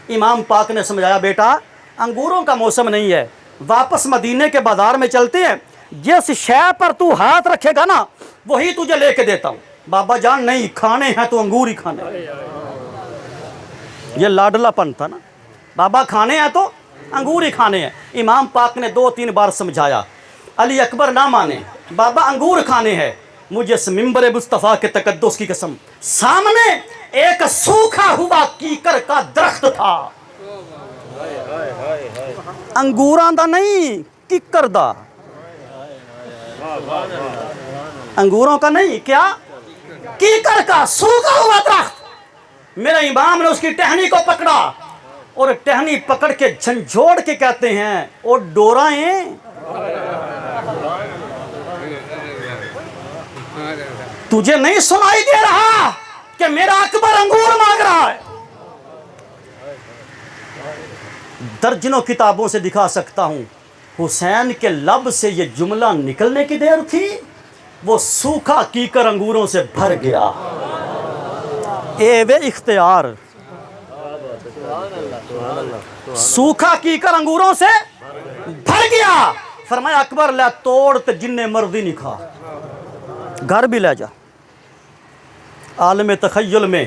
امام پاک نے سمجھایا، بیٹا انگوروں کا موسم نہیں ہے، واپس مدینے کے بازار میں چلتے ہیں، جس شے پر تو ہاتھ رکھے گا نا وہی تجھے لے کے دیتا ہوں۔ بابا جان نہیں، کھانے ہیں تو انگور ہی کھانے ہیں۔ یہ لاڈلا پن تھا نا، بابا کھانے ہیں تو انگور ہی کھانے ہیں۔ امام پاک نے 2-3 بار سمجھایا، علی اکبر نہ مانے، بابا انگور کھانے ہیں، مجھے اس ممبر مصطفیٰ کے تقدس کی قسم، سامنے ایک سوکھا ہوا کیکر کا درخت تھا، انگوراں دا نہیں، کیکر دا، انگوروں کا نہیں، کیا؟ کیکر کا سوکھا ہوا درخت۔ میرے امام نے اس کی ٹہنی کو پکڑا اور ٹہنی پکڑ کے جھنجھوڑ کے کہتے ہیں او ڈورائیں، تجھے نہیں سنائی دے رہا کہ میرا اکبر انگور مانگ رہا ہے؟ درجنوں کتابوں سے دکھا سکتا ہوں، حسین کے لب سے یہ جملہ نکلنے کی دیر تھی، وہ سوکھا کیکر انگوروں سے بھر گیا۔ اے وے اختیار، سوکھا کیکر انگوروں سے بھر گیا۔ فرمایا اکبر لے توڑ تے جننے مرضی نہیں کھا، گھر بھی لے جا۔ عالم تخیل میں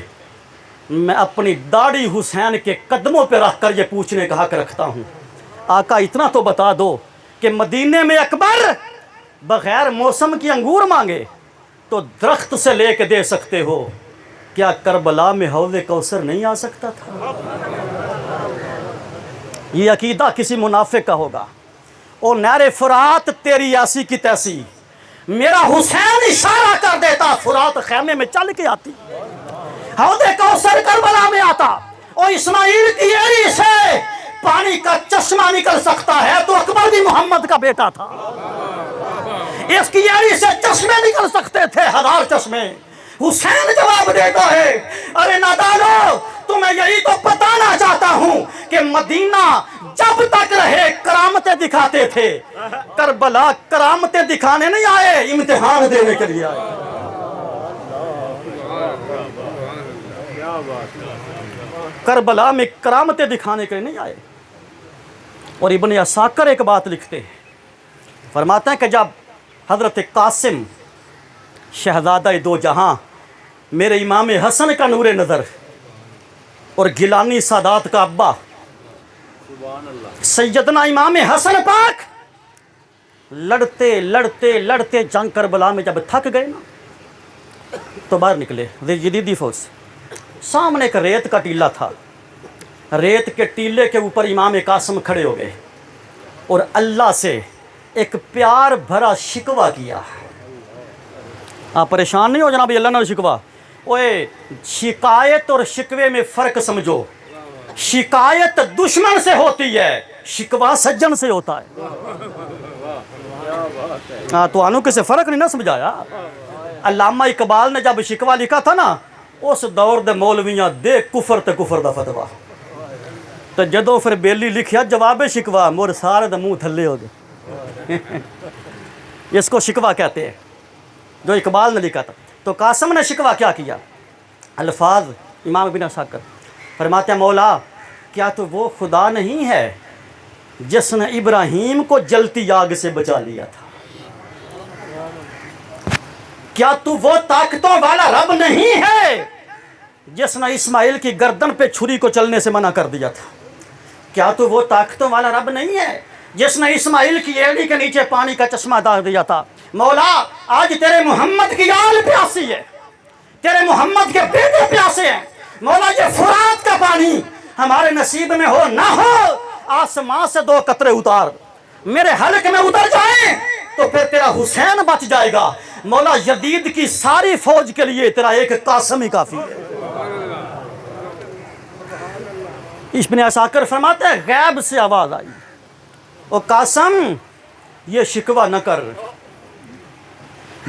میں اپنی داڑھی حسین کے قدموں پہ رکھ کر یہ پوچھنے کا حق رکھتا ہوں، آقا اتنا تو بتا دو کہ مدینے میں اکبر بغیر موسم کی انگور مانگے تو درخت سے لے کے دے سکتے ہو، کیا کربلا میں حوض کوثر نہیں آ سکتا تھا؟ یہ عقیدہ کسی منافق کا ہوگا۔ اور نہر فرات تیری ایسی کی تیسی، میرا حسین اشارہ کر دیتا فرات خیمے میں چل کے آتی، حوض کوثر کربلا میں آتا، اور اسماعیل کی ایڑی سے پانی کا چشمہ نکل سکتا ہے تو اکبر بھی محمد کا بیٹا تھا، اس کی ایڑی سے چشمے نکل سکتے تھے، ہزار چشمے۔ حسین جواب دیتا ہے ارے نادانو، تمہیں یہی تو بتانا چاہتا ہوں کہ مدینہ جب تک رہے کرامتیں دکھاتے تھے، کربلا کرامتیں دکھانے نہیں آئے، امتحان دینے کے لیے آئے۔ کربلا میں کرامتیں دکھانے کے لیے نہیں آئے۔ اور ابن عساکر ایک بات لکھتے ہیں، فرماتے ہیں کہ جب حضرت قاسم شہزادہ دو جہاں، میرے امام حسن کا نور نظر اور گیلانی سادات کا ابا سیدنا امام حسن پاک لڑتے لڑتے لڑتے جنگ کربلا میں جب تھک گئے نا تو باہر نکلے جدیدی فوج سے۔ سامنے ایک ریت کا ٹیلہ تھا، ریت کے ٹیلے کے اوپر امام قاسم کھڑے ہو گئے اور اللہ سے ایک پیار بھرا شکوہ کیا۔ آپ پریشان نہیں ہو جناب اللہ نے شکوہ، اوے شکایت اور شکوے میں فرق سمجھو، شکایت دشمن سے ہوتی ہے، شکوہ سجن سے ہوتا ہے۔ ہاں تو انو کسے فرق نہیں نہ سمجھایا۔ علامہ اقبال نے جب شکوہ لکھا تھا نا، اس دور دے مولویاں دے کفر تے کفر دا فتویٰ، تو جدوں پھر بیلی لکھیا جواب شکوہ، مور سارے دا منہ تھلے ہو گئے۔ اس کو شکوہ کہتے ہیں جو اقبال نے لکھا تھا۔ تو قاسم نے شکوہ کیا کیا؟ الفاظ امام ابن عساکر فرماتے ہیں مولا کیا تو وہ خدا نہیں ہے جس نے ابراہیم کو جلتی آگ سے بچا لیا تھا؟ کیا تو وہ طاقتوں والا رب نہیں ہے جس نے اسماعیل کی گردن پہ چھری کو چلنے سے منع کر دیا تھا؟ کیا تو وہ طاقتوں والا رب نہیں ہے جس نے اسماعیل کی ایڑی کے نیچے پانی کا چشمہ ڈال دیا تھا؟ مولا آج تیرے محمد کی آل پیاسی ہے، تیرے محمد کے بیٹے پیاسے ہیں، مولا یہ فرات کا پانی ہمارے نصیب میں ہو نہ ہو، آسمان سے 2 قطرے اتار، میرے حلق میں اتر جائیں تو پھر تیرا حسین بچ جائے گا۔ مولا یزید کی ساری فوج کے لیے تیرا ایک قاسم ہی کافی ہے۔ ابن عساکر فرماتے ہیں غیب سے آواز آئی، او قاسم یہ شکوہ نہ کر،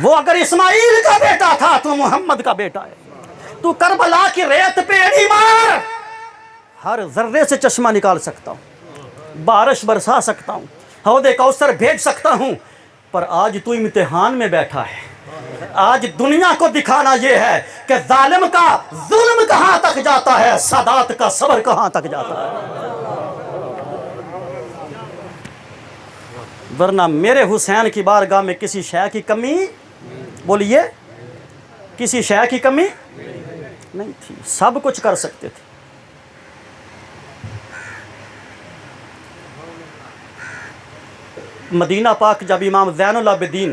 وہ اگر اسماعیل کا بیٹا تھا تو محمد کا بیٹا ہے، تو کربلا کی ریت پہ ایڑی مار، ہر ذرے سے چشمہ نکال سکتا ہوں، بارش برسا سکتا ہوں، حوض کوثر بھیج سکتا ہوں، پر آج تو امتحان میں بیٹھا ہے۔ آج دنیا کو دکھانا یہ ہے کہ ظالم کا ظلم کہاں تک جاتا ہے، سادات کا صبر کہاں تک جاتا ہے۔ ورنہ میرے حسین کی بارگاہ میں کسی شے کی کمی، بولیے کسی شے کی کمی نہیں تھی، سب کچھ کر سکتے تھے۔ مدینہ پاک جب امام زین العابدین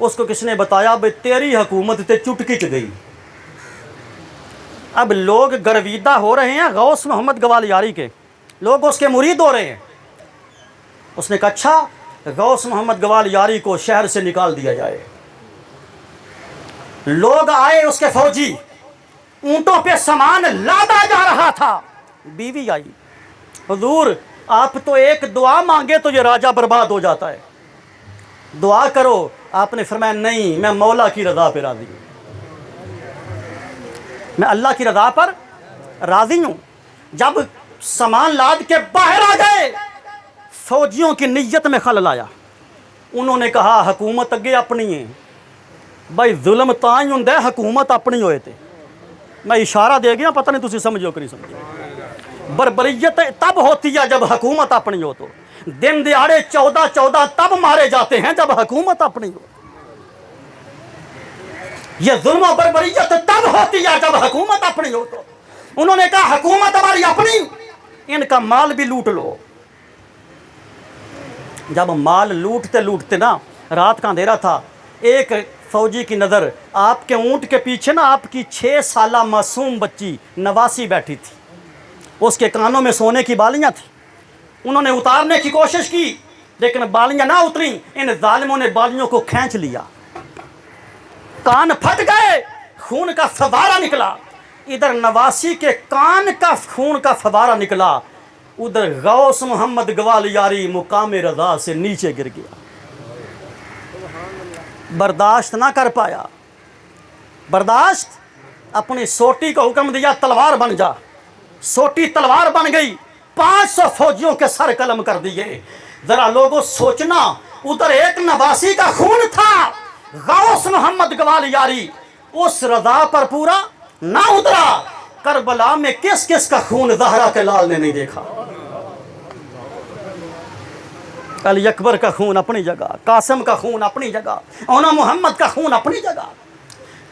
اس کو کس نے بتایا بھئی تیری حکومت تے چٹکی چ گئی۔ اب لوگ گرویدہ ہو رہے ہیں غوث محمد گوالیاری کے، لوگ اس کے مرید ہو رہے ہیں۔ اس نے کہا اچھا غوث محمد گوالیاری کو شہر سے نکال دیا جائے۔ لوگ آئے، اس کے فوجی، اونٹوں پہ سامان لادا جا رہا تھا۔ بیوی آئی، حضور آپ تو ایک دعا مانگے تو یہ راجہ برباد ہو جاتا ہے، دعا کرو۔ آپ نے فرمایا نہیں، میں مولا کی رضا پہ راضی ہوں، میں اللہ کی رضا پر راضی ہوں۔ جب سامان لاد کے باہر آ گئے، فوجیوں کی نیت میں خلل آیا۔ انہوں نے کہا حکومت اگے اپنی ہے بھائی، ظلم تائیں ہوں دے حکومت اپنی ہوئے تھے۔ میں اشارہ دے گیا، پتہ نہیں تسی سمجھو کہ نہیں سمجھو۔ بربریت تب ہوتی ہے جب حکومت اپنی ہو، تو دن دیہڑے 14 تب مارے جاتے ہیں جب حکومت اپنی ہو۔ یہ ظلم و بربریت تب ہوتی ہے جب حکومت اپنی ہو۔ تو انہوں نے کہا حکومت ہماری اپنی، ان کا مال بھی لوٹ لو۔ جب مال لوٹتے نا، رات کا اندھیرا تھا، ایک فوجی کی نظر آپ کے اونٹ کے پیچھے نا آپ کی 6 سالہ معصوم بچی نواسی بیٹھی تھی، اس کے کانوں میں سونے کی بالیاں تھیں۔ انہوں نے اتارنے کی کوشش کی لیکن بالیاں نہ اتریں، ان ظالموں نے بالیوں کو کھینچ لیا، کان پھٹ گئے، خون کا فوارہ نکلا۔ ادھر نواسی کے کان کا خون کا فوارہ نکلا، ادھر غوث محمد گوالیاری مقام رضا سے نیچے گر گیا۔ برداشت نہ کر پایا، برداشت، اپنی سوٹی کو حکم دیا تلوار بن جا۔ سوٹی تلوار بن گئی، 500 فوجیوں کے سر قلم کر دیے۔ ذرا لوگوں سوچنا، ادھر ایک نواسی کا خون تھا، غوث محمد گوالیاری اس رضا پر پورا نہ اترا۔ کربلا میں کس کس کا خون زہرا کے لال نے نہیں دیکھا؟ علی اکبر کا خون اپنی جگہ، قاسم کا خون اپنی جگہ، اونا محمد کا خون اپنی جگہ۔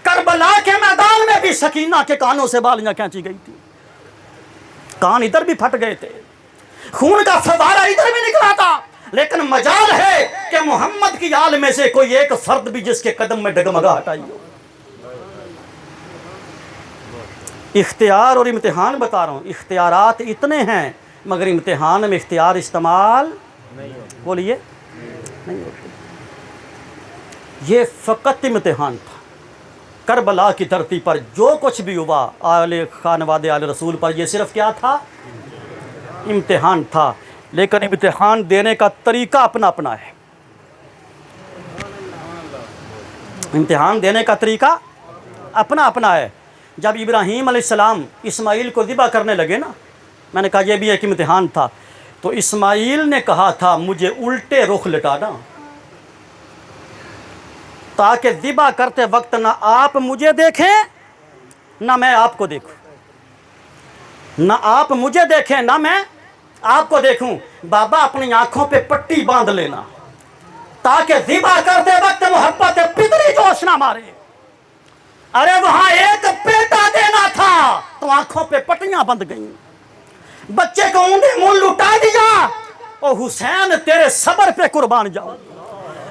کربلا کے میدان میں بھی سکینہ کے کانوں سے بالیاں کھینچی گئی تھی، کان ادھر بھی پھٹ گئے تھے، خون کا فوارہ ادھر بھی نکلا تھا۔ لیکن مجال ہے کہ محمد کی آل میں سے کوئی ایک فرد بھی جس کے قدم میں ڈگمگاہٹ آئی ہو۔ اختیار اور امتحان بتا رہا ہوں، اختیارات اتنے ہیں مگر امتحان میں اختیار استعمال بولیے نہیں ہوتے۔ یہ فقط امتحان تھا۔ کربلا کی دھرتی پر جو کچھ بھی ہوا آل خانواد آل رسول پر، یہ صرف کیا تھا؟ امتحان تھا۔ لیکن امتحان دینے کا طریقہ اپنا اپنا ہے، امتحان دینے کا طریقہ اپنا اپنا ہے۔ جب ابراہیم علیہ السلام اسماعیل کو ذبح کرنے لگے نا، میں نے کہا یہ بھی ایک امتحان تھا، تو اسماعیل نے کہا تھا مجھے الٹے رخ لٹانا تاکہ ذبح کرتے وقت نہ آپ مجھے دیکھیں نہ میں آپ کو دیکھوں، نہ آپ مجھے دیکھیں نہ میں آپ کو دیکھوں۔ بابا اپنی آنکھوں پہ پٹی باندھ لینا تاکہ ذبح کرتے وقت محبت پتری جوش نہ مارے۔ ارے وہاں ایک بیٹا دینا تھا تو آنکھوں پہ پٹیاں بند گئیں، بچے کو اونڈے منہ لٹا دیا۔ او حسین تیرے صبر پہ قربان جاؤ،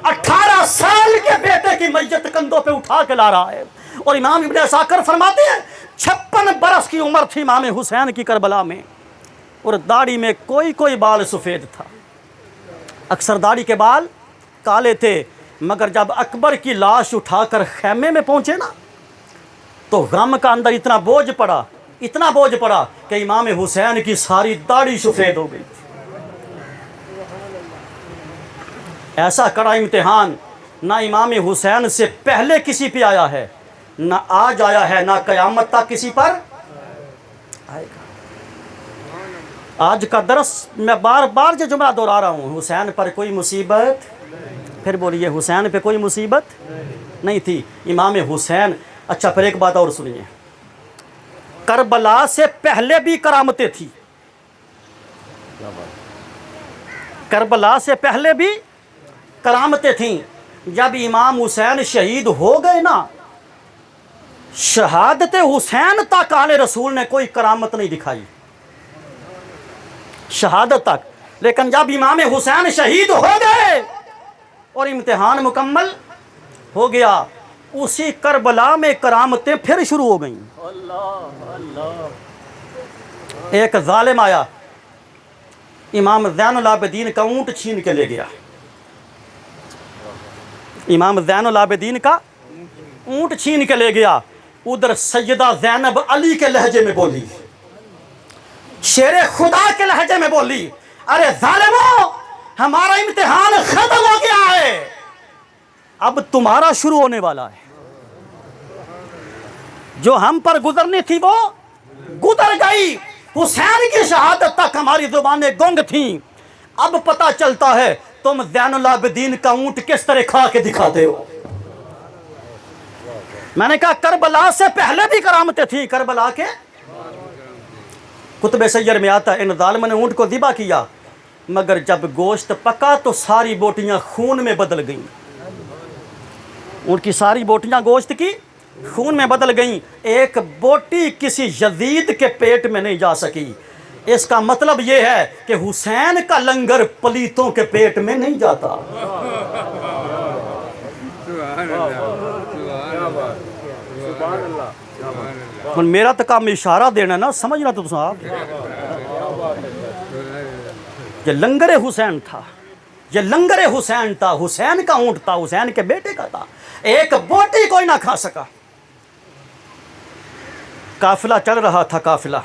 18 سال کے بیٹے کی میت کندھوں پہ اٹھا کے لا رہا ہے۔ اور امام ابن عساکر فرماتے ہیں 56 برس کی عمر تھی امام حسین کی کربلا میں، اور داڑھی میں کوئی بال سفید تھا، اکثر داڑھی کے بال کالے تھے۔ مگر جب اکبر کی لاش اٹھا کر خیمے میں پہنچے نا، تو غم کا اندر اتنا بوجھ پڑا کہ امام حسین کی ساری داڑھی سفید ہو گئی تھی۔ ایسا کڑا امتحان نہ امام حسین سے پہلے کسی پہ آیا ہے، نہ آج آیا ہے، نہ قیامت تک کسی پر آئے گا۔ آج کا درس میں بار بار جو جملہ دہرا رہا ہوں، حسین پر کوئی مصیبت، پھر بولیے حسین پہ کوئی مصیبت نہیں تھی، امام حسین۔ اچھا پھر ایک بات اور سنیے، کربلا سے پہلے بھی کرامتیں تھیں، کربلا سے پہلے بھی کرامتیں تھیں۔ جب امام حسین شہید ہو گئے نا، شہادت حسین تک آل رسول نے کوئی کرامت نہیں دکھائی، شہادت تک۔ لیکن جب امام حسین شہید ہو گئے اور امتحان مکمل ہو گیا. اسی کربلا میں کرامتیں پھر شروع ہو گئیں. ایک ظالم آیا, امام زین العابدین کا اونٹ چھین کے لے گیا. امام زین العابدین کا اونٹ چھین کے لے گیا. ادھر سیدہ زینب علی کے لہجے میں بولی, شیر خدا کے لہجے میں بولی, ارے ظالمو, ہمارا امتحان ختم ہو گیا ہے, اب تمہارا شروع ہونے والا ہے. جو ہم پر گزرنی تھی وہ گزر گئی. حسین کی شہادت تک ہماری زبانیں گنگ تھیں. اب پتہ چلتا ہے تم زین العابدین کا اونٹ کس طرح کھا کے دکھاتے ہو. میں نے کہا کربلا سے پہلے بھی کرامتیں تھیں. کربلا کے کتب سیر میں آتا ہے ان ظالموں نے اونٹ کو ذبح کیا, مگر جب گوشت پکا تو ساری بوٹیاں خون میں بدل گئیں. اونٹ کی ساری بوٹیاں گوشت کی خون میں بدل گئیں. ایک بوٹی کسی یزید کے پیٹ میں نہیں جا سکی. اس کا مطلب یہ ہے کہ حسین کا لنگر پلیتوں کے پیٹ میں نہیں جاتا. میرا تو کام اشارہ دینا نا, سمجھنا تو صاحب. یہ لنگر حسین تھا, یہ لنگر حسین تھا, حسین کا اونٹ تھا, حسین کے بیٹے کا تھا. ایک بوٹی کوئی نہ کھا سکا. قافلہ چل رہا تھا, قافلہ.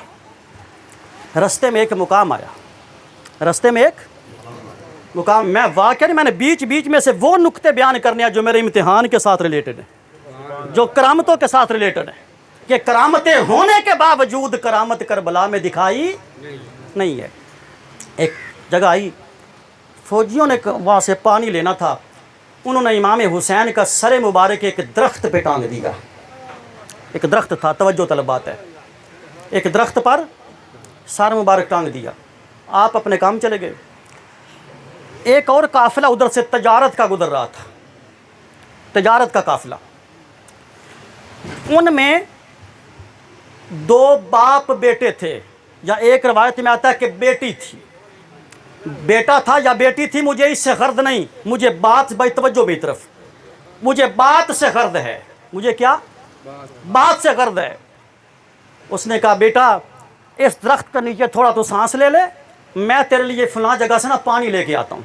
رستے میں ایک مقام آیا, رستے میں ایک مقام. میں واقعی میں نے بیچ بیچ میں سے وہ نقطے بیان کرنے ہیں جو میرے امتحان کے ساتھ ریلیٹڈ ہیں, جو کرامتوں کے ساتھ ریلیٹڈ ہیں. کہ کرامتیں ہونے کے باوجود کرامت کربلا میں دکھائی نہیں ہے. ایک جگہ آئی, فوجیوں نے وہاں سے پانی لینا تھا. انہوں نے امام حسین کا سر مبارک ایک درخت پہ ٹانگ دیا. ایک درخت تھا, توجہ طلب بات ہے, ایک درخت پر سر مبارک ٹانگ دیا. آپ اپنے کام چلے گئے. ایک اور قافلہ ادھر سے تجارت کا گزر رہا تھا, تجارت کا قافلہ. ان میں دو باپ بیٹے تھے, یا ایک روایت میں آتا ہے کہ بیٹی تھی. بیٹا تھا یا بیٹی تھی مجھے اس سے غرض نہیں, مجھے بات بھائی توجہ بھی طرف, مجھے بات سے غرض ہے. مجھے کیا بات سے غرض ہے. اس نے کہا بیٹا اس درخت کے نیچے تھوڑا تو سانس لے لے, میں تیرے لیے فلاں جگہ سے نا پانی لے کے آتا ہوں,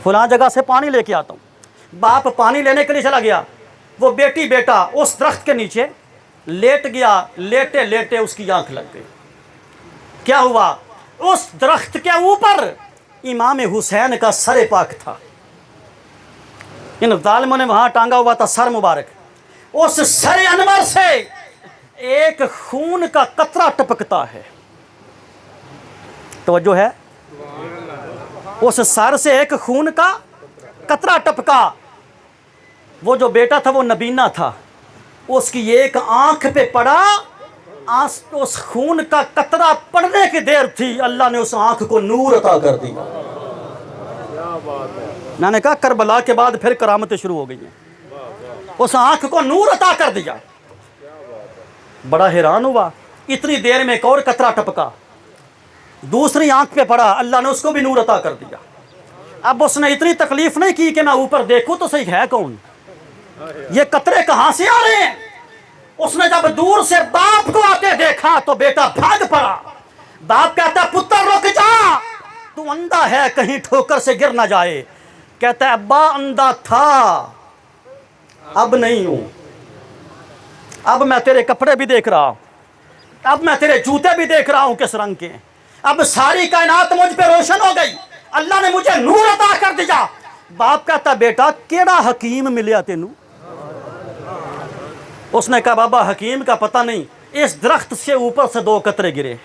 فلاں جگہ سے پانی لے کے آتا ہوں. باپ پانی لینے کے لیے چلا گیا. وہ بیٹی بیٹا اس درخت کے نیچے لیٹ گیا. لیٹے لیٹے اس کی آنکھ لگ گئی. کیا ہوا؟ اس درخت کے اوپر امام حسین کا سر پاک تھا. ان ظالموں نے وہاں ٹانگا ہوا تھا سر مبارک. اس سر انور سے ایک خون کا قطرہ ٹپکتا ہے. توجہ ہے, اس سر سے ایک خون کا قطرہ ٹپکا. وہ جو بیٹا تھا وہ نبینا تھا, اس کی ایک آنکھ پہ پڑا. اس خون کا قطرہ پڑنے کی دیر تھی, اللہ نے اس آنکھ کو نور عطا کر دی. میں نے کہا کربلا کے بعد پھر کرامتیں شروع ہو گئی ہیں. اس آنکھ کو نور عطا کر دیا. بڑا حیران ہوا. اتنی دیر میں ایک اور قطرہ ٹپکا, دوسری آنکھ پہ پڑا, اللہ نے اس کو بھی نور عطا کر دیا. اب اس نے اتنی تکلیف نہیں کی کہ میں اوپر دیکھوں تو صحیح ہے کون, یہ قطرے کہاں سے آ رہے ہیں. اس نے جب دور سے باپ کو آتے دیکھا تو بیٹا بھاگ پڑا. باپ کہتا ہے پتر رک جا, تو اندھا ہے کہیں ٹھوکر سے گر نہ جائے. کہتا ہے ابا اندھا تھا, اب نہیں ہوں. اب میں تیرے کپڑے بھی دیکھ رہا ہوں, اب میں تیرے جوتے بھی دیکھ رہا ہوں کس رنگ کے. اب ساری کائنات مجھ پہ روشن ہو گئی, اللہ نے مجھے نور عطا کر دیا. باپ کہتا بیٹا کیڑا حکیم ملیا تینوں. اس نے کہا بابا حکیم کا پتہ نہیں, اس درخت سے اوپر سے 2 قطرے گرے.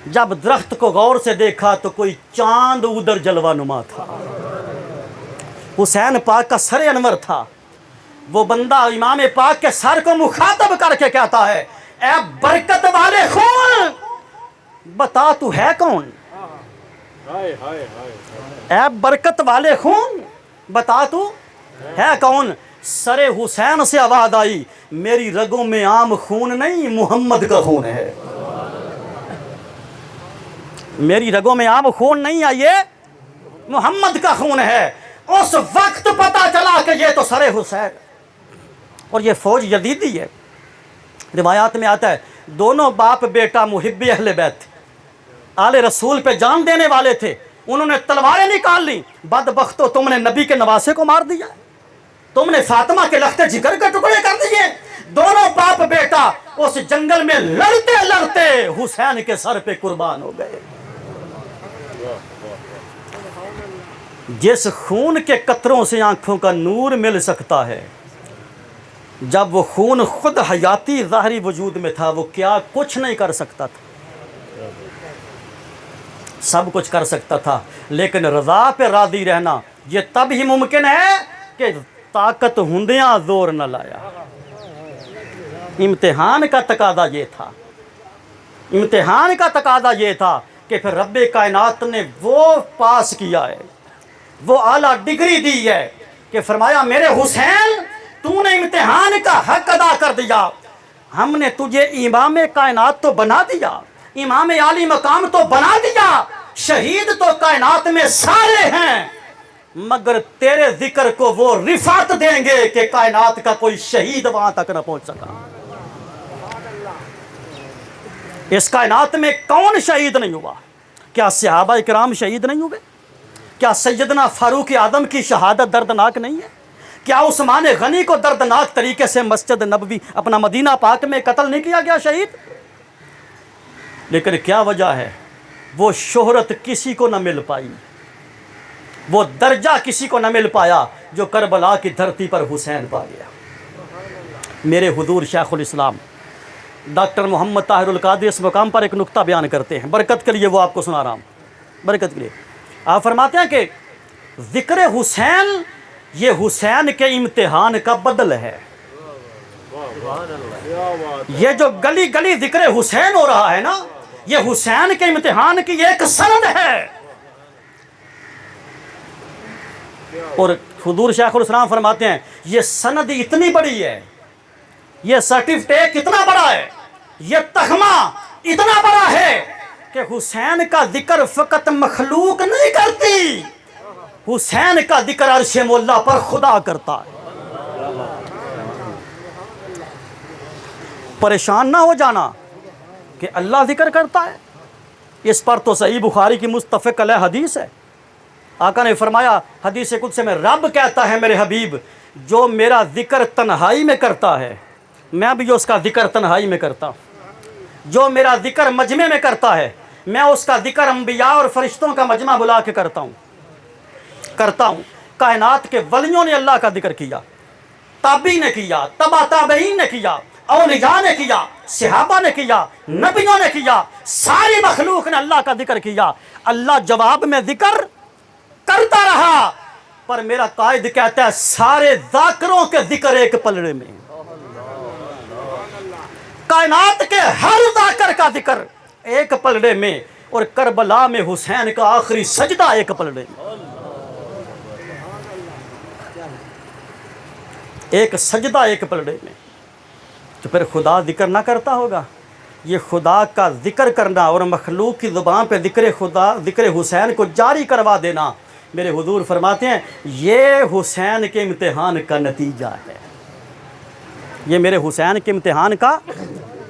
جب درخت کو غور سے دیکھا تو کوئی چاند ادھر جلوہ نما تھا. حسین پاک کا سر انور تھا. وہ بندہ امام پاک کے سر کو مخاطب کر کے کہتا ہے اے برکت والے خون, بتا تو ہے کون. اے برکت والے خون, بتا تو ہے کون. سر حسین سے آواز آئی, میری رگوں میں عام خون نہیں محمد کا خون ہے. میری رگوں میں عام خون نہیں آئیے, محمد کا خون ہے، اس وقت پتا چلا کہ یہ تو سر حسین، اور یہ فوج یزیدی ہے۔ روایات میں آتا ہے دونوں باپ بیٹا محب اہل بیت تھے، آل رسول پہ جان دینے والے تھے، انہوں نے تلواریں نکال لی، بدبختو تم نے نبی کے نواسے کو مار دیا، تم نے فاطمہ کے لختے جگر کے ٹکڑے کر دیے۔ دونوں باپ بیٹا اس جنگل میں لڑتے لڑتے حسین کے سر پہ قربان ہو گئے۔ جس خون کے قطروں سے آنکھوں کا نور مل سکتا ہے، جب وہ خون خود حیاتی ظاہری وجود میں تھا، وہ کیا کچھ نہیں کر سکتا تھا؟ سب کچھ کر سکتا تھا، لیکن رضا پہ راضی رہنا یہ تب ہی ممکن ہے کہ طاقت ہندیاں زور نہ لایا۔ امتحان کا تقاضا یہ تھا، امتحان کا تقاضا یہ تھا کہ پھر رب کائنات نے وہ پاس کیا ہے، وہ اعلیٰ ڈگری دی ہے کہ فرمایا میرے حسین تو نے امتحان کا حق ادا کر دیا، ہم نے تجھے امام کائنات تو بنا دیا، امام عالی مقام تو بنا دیا، شہید تو کائنات میں سارے ہیں، مگر تیرے ذکر کو وہ رفعت دیں گے کہ کائنات کا کوئی شہید وہاں تک نہ پہنچ سکا۔ اس کائنات میں کون شہید نہیں ہوا؟ کیا صحابہ کرام شہید نہیں ہوئے؟ کیا سیدنا فاروق اعظم کی شہادت دردناک نہیں ہے؟ کیا عثمان غنی کو دردناک طریقے سے مسجد نبوی اپنا مدینہ پاک میں قتل نہیں کیا گیا شہید؟ لیکن کیا وجہ ہے؟ وہ شہرت کسی کو نہ مل پائی، وہ درجہ کسی کو نہ مل پایا جو کربلا کی دھرتی پر حسین پا گیا۔ میرے حضور شیخ الاسلام ڈاکٹر محمد طاہر القادری اس مقام پر ایک نکتہ بیان کرتے ہیں، برکت کے لیے وہ آپ کو سنا رہا ہوں، برکت کے لیے۔ آپ فرماتے ہیں کہ ذکر حسین یہ حسین کے امتحان کا بدل ہے۔ یہ جو گلی گلی ذکر حسین ہو رہا ہے نا، یہ حسین کے امتحان کی ایک سند ہے۔ اور حضور شیخ الاسلام فرماتے ہیں یہ سند اتنی بڑی ہے، یہ سرٹیفکیٹ اتنا بڑا ہے، یہ تخمہ اتنا بڑا ہے کہ حسین کا ذکر فقط مخلوق نہیں کرتی، حسین کا ذکر عرش مولا پر خدا کرتا ہے۔ پریشان نہ ہو جانا کہ اللہ ذکر کرتا ہے، اس پر تو صحیح بخاری کی متفق علیہ حدیث ہے۔ آقا نے فرمایا حدیث قدسی میں رب کہتا ہے میرے حبیب جو میرا ذکر تنہائی میں کرتا ہے میں بھی اس کا ذکر تنہائی میں کرتا ہوں، جو میرا ذکر مجمع میں کرتا ہے میں اس کا ذکر انبیاء اور فرشتوں کا مجمع بلا کے کرتا ہوں۔ کائنات کے ولیوں نے اللہ کا ذکر کیا، تابعین نے کیا، تبع تابعین نے کیا، اولیاء نے کیا، صحابہ نے کیا، نبیوں نے کیا، ساری مخلوق نے اللہ کا ذکر کیا۔ اللہ جواب میں ذکر کرتا رہا، پر میرا قائد کہتا ہے سارے ذاکروں کے ذکر ایک پلڑے میں، کائنات کے ہر ذاکر کا ذکر ایک پلڑے میں، اور کربلا میں حسین کا آخری سجدہ ایک پلڑے میں، ایک سجدہ ایک پلڑے میں۔ تو پھر خدا ذکر نہ کرتا ہوگا؟ یہ خدا کا ذکر کرنا اور مخلوق کی زبان پہ ذکر حسین کو جاری کروا دینا، میرے حضور فرماتے ہیں یہ حسین کے امتحان کا نتیجہ ہے، یہ میرے حسین کے امتحان کا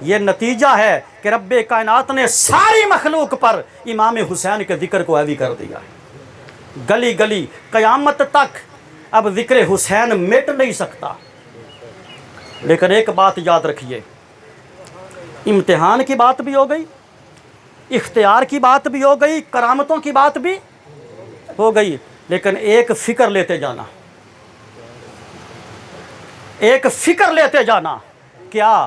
یہ نتیجہ ہے کہ رب کائنات نے ساری مخلوق پر امام حسین کے ذکر کو حاوی کر دیا۔ گلی گلی قیامت تک اب ذکر حسین مٹ نہیں سکتا۔ لیکن ایک بات یاد رکھیے، امتحان کی بات بھی ہو گئی، اختیار کی بات بھی ہو گئی، کرامتوں کی بات بھی ہو گئی، لیکن ایک فکر لیتے جانا، ایک فکر لیتے جانا، کیا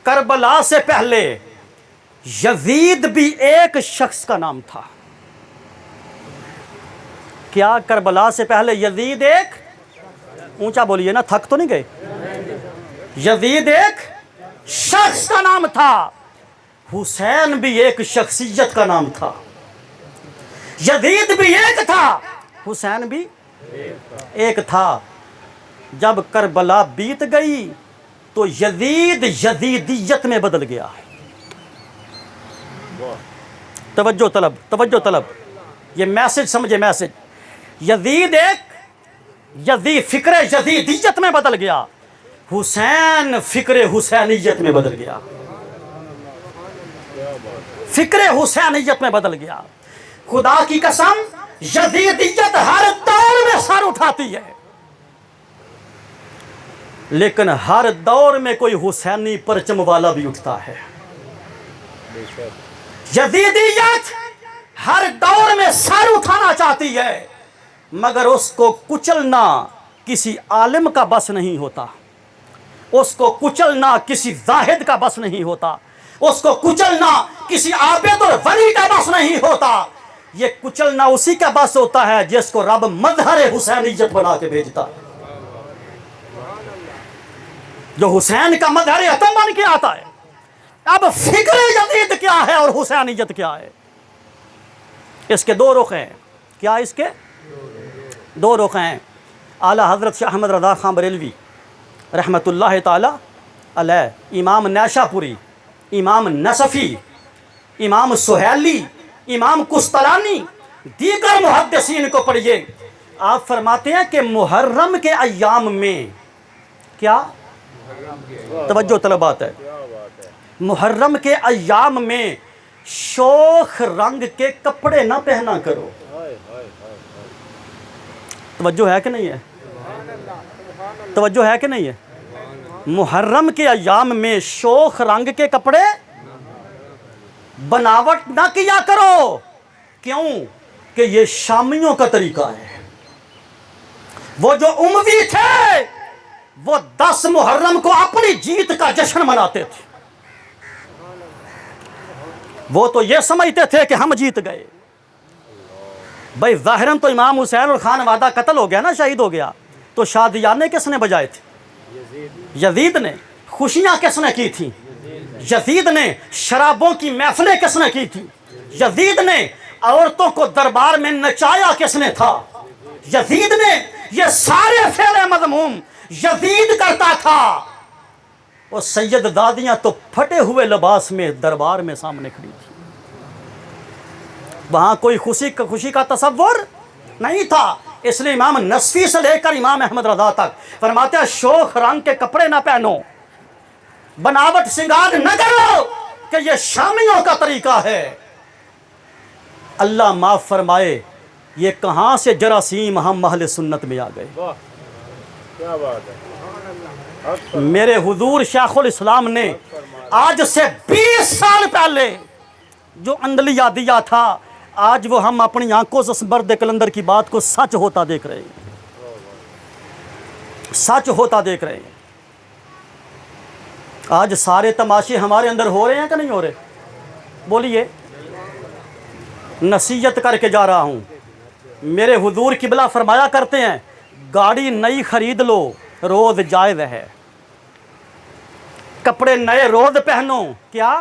کربلا سے پہلے یزید بھی ایک شخص کا نام تھا؟ کیا کربلا سے پہلے یزید ایک، اونچا بولیے نا، تھک تو نہیں گئے، یزید ایک شخص کا نام تھا، حسین بھی ایک شخصیت کا نام تھا، یزید بھی ایک تھا، حسین بھی ایک تھا۔ جب کربلا بیت گئی تو یزید یزیدیت میں بدل گیا۔ توجہ طلب، یہ میسج سمجھے، میسج یزید فکر یزیدیت میں بدل گیا، حسین فکر حسینیت میں بدل گیا، فکر حسینیت میں بدل گیا۔ خدا کی قسم یزیدیت ہر دور میں سر اٹھاتی ہے، لیکن ہر دور میں کوئی حسینی پرچم والا بھی اٹھتا ہے۔ یزیدیت ہر دور میں سر اٹھانا چاہتی ہے، مگر اس کو کچلنا کسی عالم کا بس نہیں ہوتا، اس کو کچلنا کسی زاہد کا بس نہیں ہوتا، اس کو کچلنا کسی عابد اور ولی کا بس نہیں ہوتا۔ یہ کچلنا اسی کا بس ہوتا ہے جس کو رب مظہر حسینیت بنا کے بھیجتا ہے، جو حسین کا مظہر اتم بن کے آتا ہے۔ اب فکر یزید کیا ہے اور حسینیت کیا ہے؟ اس کے دو رخ ہیں۔ کیا اس کے دو رخ ہیں؟ اعلیٰ حضرت شاہ احمد رضا خان بریلوی رحمۃ اللہ تعالی علیہ، امام نیشا پوری، امام نصفی، امام سہیلی، امام کستلانی، دیگر محدثین کو پڑھیے۔ آپ فرماتے ہیں کہ محرم کے ایام میں کیا توجہ طلبات ہے، محرم کے ایام میں شوخ رنگ کے کپڑے نہ پہنا کرو۔ توجہ ہے کہ نہیں ہے؟ توجہ ہے کہ نہیں ہے؟ محرم کے ایام میں شوخ رنگ کے کپڑے بناوٹ نہ کیا کرو۔ کیوں؟ کہ یہ شامیوں کا طریقہ ہے۔ وہ جو اموی تھے وہ 10 محرم کو اپنی جیت کا جشن مناتے تھے، وہ تو یہ سمجھتے تھے کہ ہم جیت گئے۔ بھائی ظاہراً تو امام حسین اور خان وعدہ قتل ہو گیا نا، شہید ہو گیا، تو شادیانے کس نے بجائے تھے؟ یزید نے۔ خوشیاں کس نے کی تھیں؟ یزید نے۔ شرابوں کی محفلیں کس نے کی تھی؟ یزید نے۔ عورتوں کو دربار میں نچایا کس نے تھا؟ یزید نے۔ یہ سارے فعل مذموم یزید کرتا تھا۔ اور سید دادیاں تو پھٹے ہوئے لباس میں دربار میں سامنے کھڑی تھی، وہاں کوئی خوشی کا تصور نہیں تھا۔ اس لیے امام نصفی سے لے کر امام احمد رضا تک فرماتے ہیں شوخ رنگ کے کپڑے نہ پہنو، بناوٹ سنگار نہ کرو، کہ یہ شامیوں کا طریقہ ہے۔ اللہ معاف فرمائے، یہ کہاں سے جراثیم ہم اہل سنت میں آ گئے۔ کیا بات ہے۔ میرے حضور شیخ الاسلام نے آج سے 20 سال پہلے جو عندلیہ دیا تھا، آج وہ ہم اپنی آنکھوں سے برد کلندر کی بات کو سچ ہوتا دیکھ رہے ہیں، سچ ہوتا دیکھ رہے ہیں۔ آج سارے تماشے ہمارے اندر ہو رہے ہیں کہ نہیں ہو رہے؟ بولیے۔ نصیحت کر کے جا رہا ہوں، میرے حضور قبلہ فرمایا کرتے ہیں گاڑی نئی خرید لو، روز جائز ہے۔ کپڑے نئے روز پہنو، کیا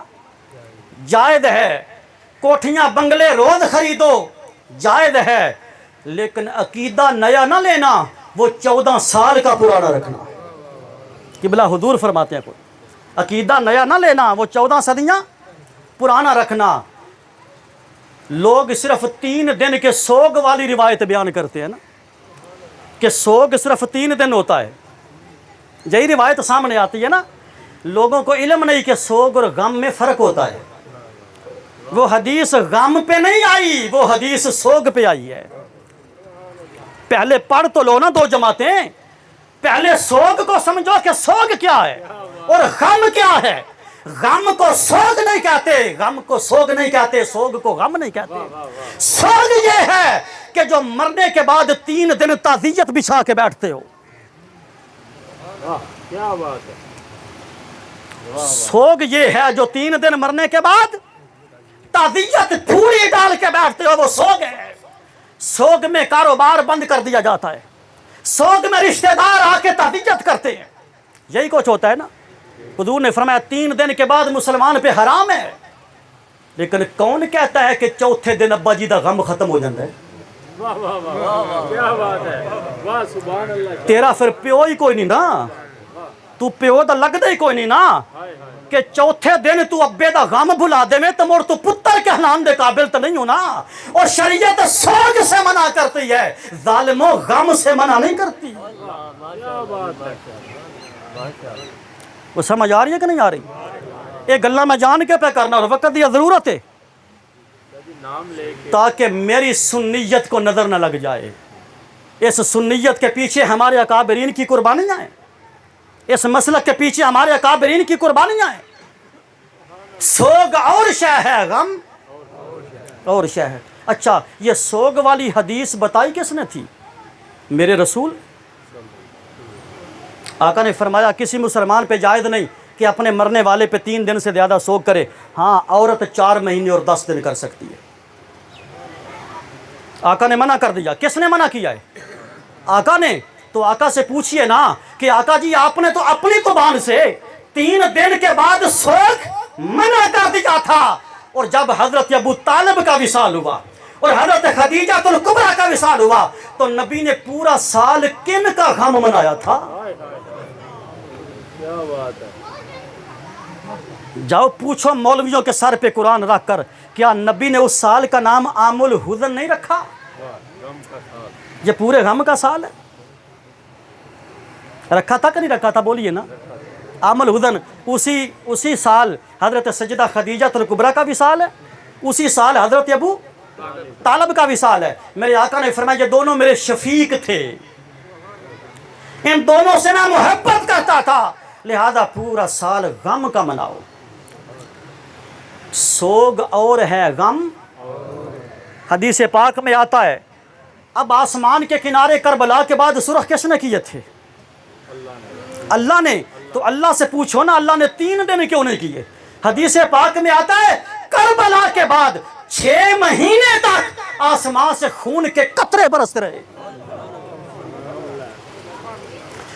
جائز ہے۔ کوٹھیاں بنگلے روز خریدو، جائز ہے، لیکن عقیدہ نیا نہ لینا، وہ 14 سال کا پرانا رکھنا۔ قبلہ حضور فرماتے ہیں کوئی عقیدہ نیا نہ لینا، وہ 14 صدیاں پرانا رکھنا۔ لوگ صرف 3 دن کے سوگ والی روایت بیان کرتے ہیں نا، کہ سوگ صرف 3 دن ہوتا ہے، یہی روایت سامنے آتی ہے نا۔ لوگوں کو علم نہیں کہ سوگ اور غم میں فرق ہوتا ہے۔ وہ حدیث غم پہ نہیں آئی، وہ حدیث سوگ پہ آئی ہے۔ پہلے پڑھ تو لو نا 2 جماعتیں، پہلے سوگ کو سمجھو کہ سوگ کیا ہے اور غم کیا ہے۔ غم کو سوگ نہیں کہتے، غم کو سوگ نہیں کہتے، سوگ کو غم نہیں کہتے۔ سوگ یہ ہے کہ جو مرنے کے بعد 3 دن تعزیت بچھا کے بیٹھتے ہو، کیا بات ہے۔ سوگ یہ ہے جو 3 دن مرنے کے بعد تعزیت پوری ڈال کے بیٹھتے ہو، وہ سوگ ہے۔ سوگ میں کاروبار بند کر دیا جاتا ہے، سوگ میں رشتہ دار آ کے تعزیت کرتے ہیں، یہی کچھ ہوتا ہے نا۔ حضور نے فرمایا 3 دن کے بعد مسلمان پہ حرام ہے، لیکن کون کہتا ہے کہ چوتھے دن ابا جی دا غم ختم ہو جاتا ہے؟ واہ واہ واہ، کیا بات ہے، واہ سبحان اللہ۔ تیرا پھر پیو ہی کوئی نہیں نا، تو پیو دا لگتا ہی کوئی نہیں نا۔ کہ چوتھے دن تو ابے دا غم بھلا دے میں تو مڑ تو پتر کہلان دے قابل تو نہیں ہونا. اور شریعت سوگ سے منع کرتی ہے، ظالموں غم سے منع نہیں کرتی. وہ سمجھ آ رہی ہے کہ نہیں آ رہی؟ یہ گلہ میں جان کے پہ کرنا اور وقت یہ ضرورت ہے تاکہ میری سنیت کو نظر نہ لگ جائے. اس سنیت کے پیچھے ہمارے اکابرین کی قربانیاں ہیں، اس مسلک کے پیچھے ہمارے اکابرین کی قربانیاں ہیں. سوگ اور شے ہے، غم اور شے ہے. اچھا، یہ سوگ والی حدیث بتائی کس نے تھی؟ میرے رسول. آقا نے فرمایا کسی مسلمان پہ جائز نہیں کہ اپنے مرنے والے پہ 3 دن سے زیادہ سوگ کرے. ہاں، عورت 4 مہینے اور 10 دن کر سکتی ہے. آقا نے منع کر دیا. کس نے منع کیا ہے؟ آقا نے. تو آقا سے پوچھئے نا کہ آقا جی آپ نے تو اپنی زبان سے 3 دن کے بعد سوگ منع کر دیا تھا، اور جب حضرت ابو طالب کا وصال ہوا اور حضرت خدیجہ الکبریٰ کا وصال ہوا تو نبی نے پورا سال کن کا غم منایا تھا؟ جاؤ پوچھو مولویوں کے سر پہ قرآن رکھ کر، کیا نبی نے اس سال کا نام عام الحزن نہیں رکھا؟ یہ پورے غم کا سال ہے. رکھا تھا کہ نہیں رکھا تھا؟ بولیے نا. عام الحزن اسی سال حضرت سیدہ خدیجہ الکبریٰ کا وصال ہے، اسی سال حضرت ابو طالب کا وصال ہے. میرے آقا نے فرمایا یہ دونوں میرے شفیق تھے، ان دونوں سے میں محبت کرتا تھا، لہذا پورا سال غم کا مناؤ. سوگ اور ہے، غم. حدیث پاک میں آتا ہے اب آسمان کے کنارے کربلا کے بعد سرخ کس نے کیے تھے؟ اللہ نے. تو اللہ سے پوچھو نا اللہ نے 3 دن کیوں نہیں کیے؟ حدیث پاک میں آتا ہے کربلا کے بعد 6 مہینے تک آسمان سے خون کے قطرے برستے رہے.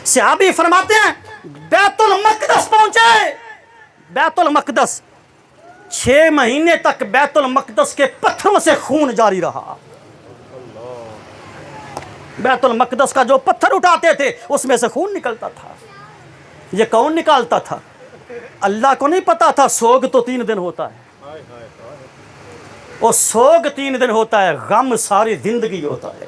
صحابی فرماتے ہیں بیت المقدس پہنچے. بیت المقدس 6 مہینے تک بیت المقدس کے پتھروں سے خون جاری رہا. بیت المقدس کا جو پتھر اٹھاتے تھے اس میں سے خون نکلتا تھا. یہ کون نکالتا تھا؟ اللہ کو نہیں پتا تھا سوگ تو 3 دن ہوتا ہے، اور سوگ 3 دن ہوتا ہے، غم ساری زندگی ہوتا ہے.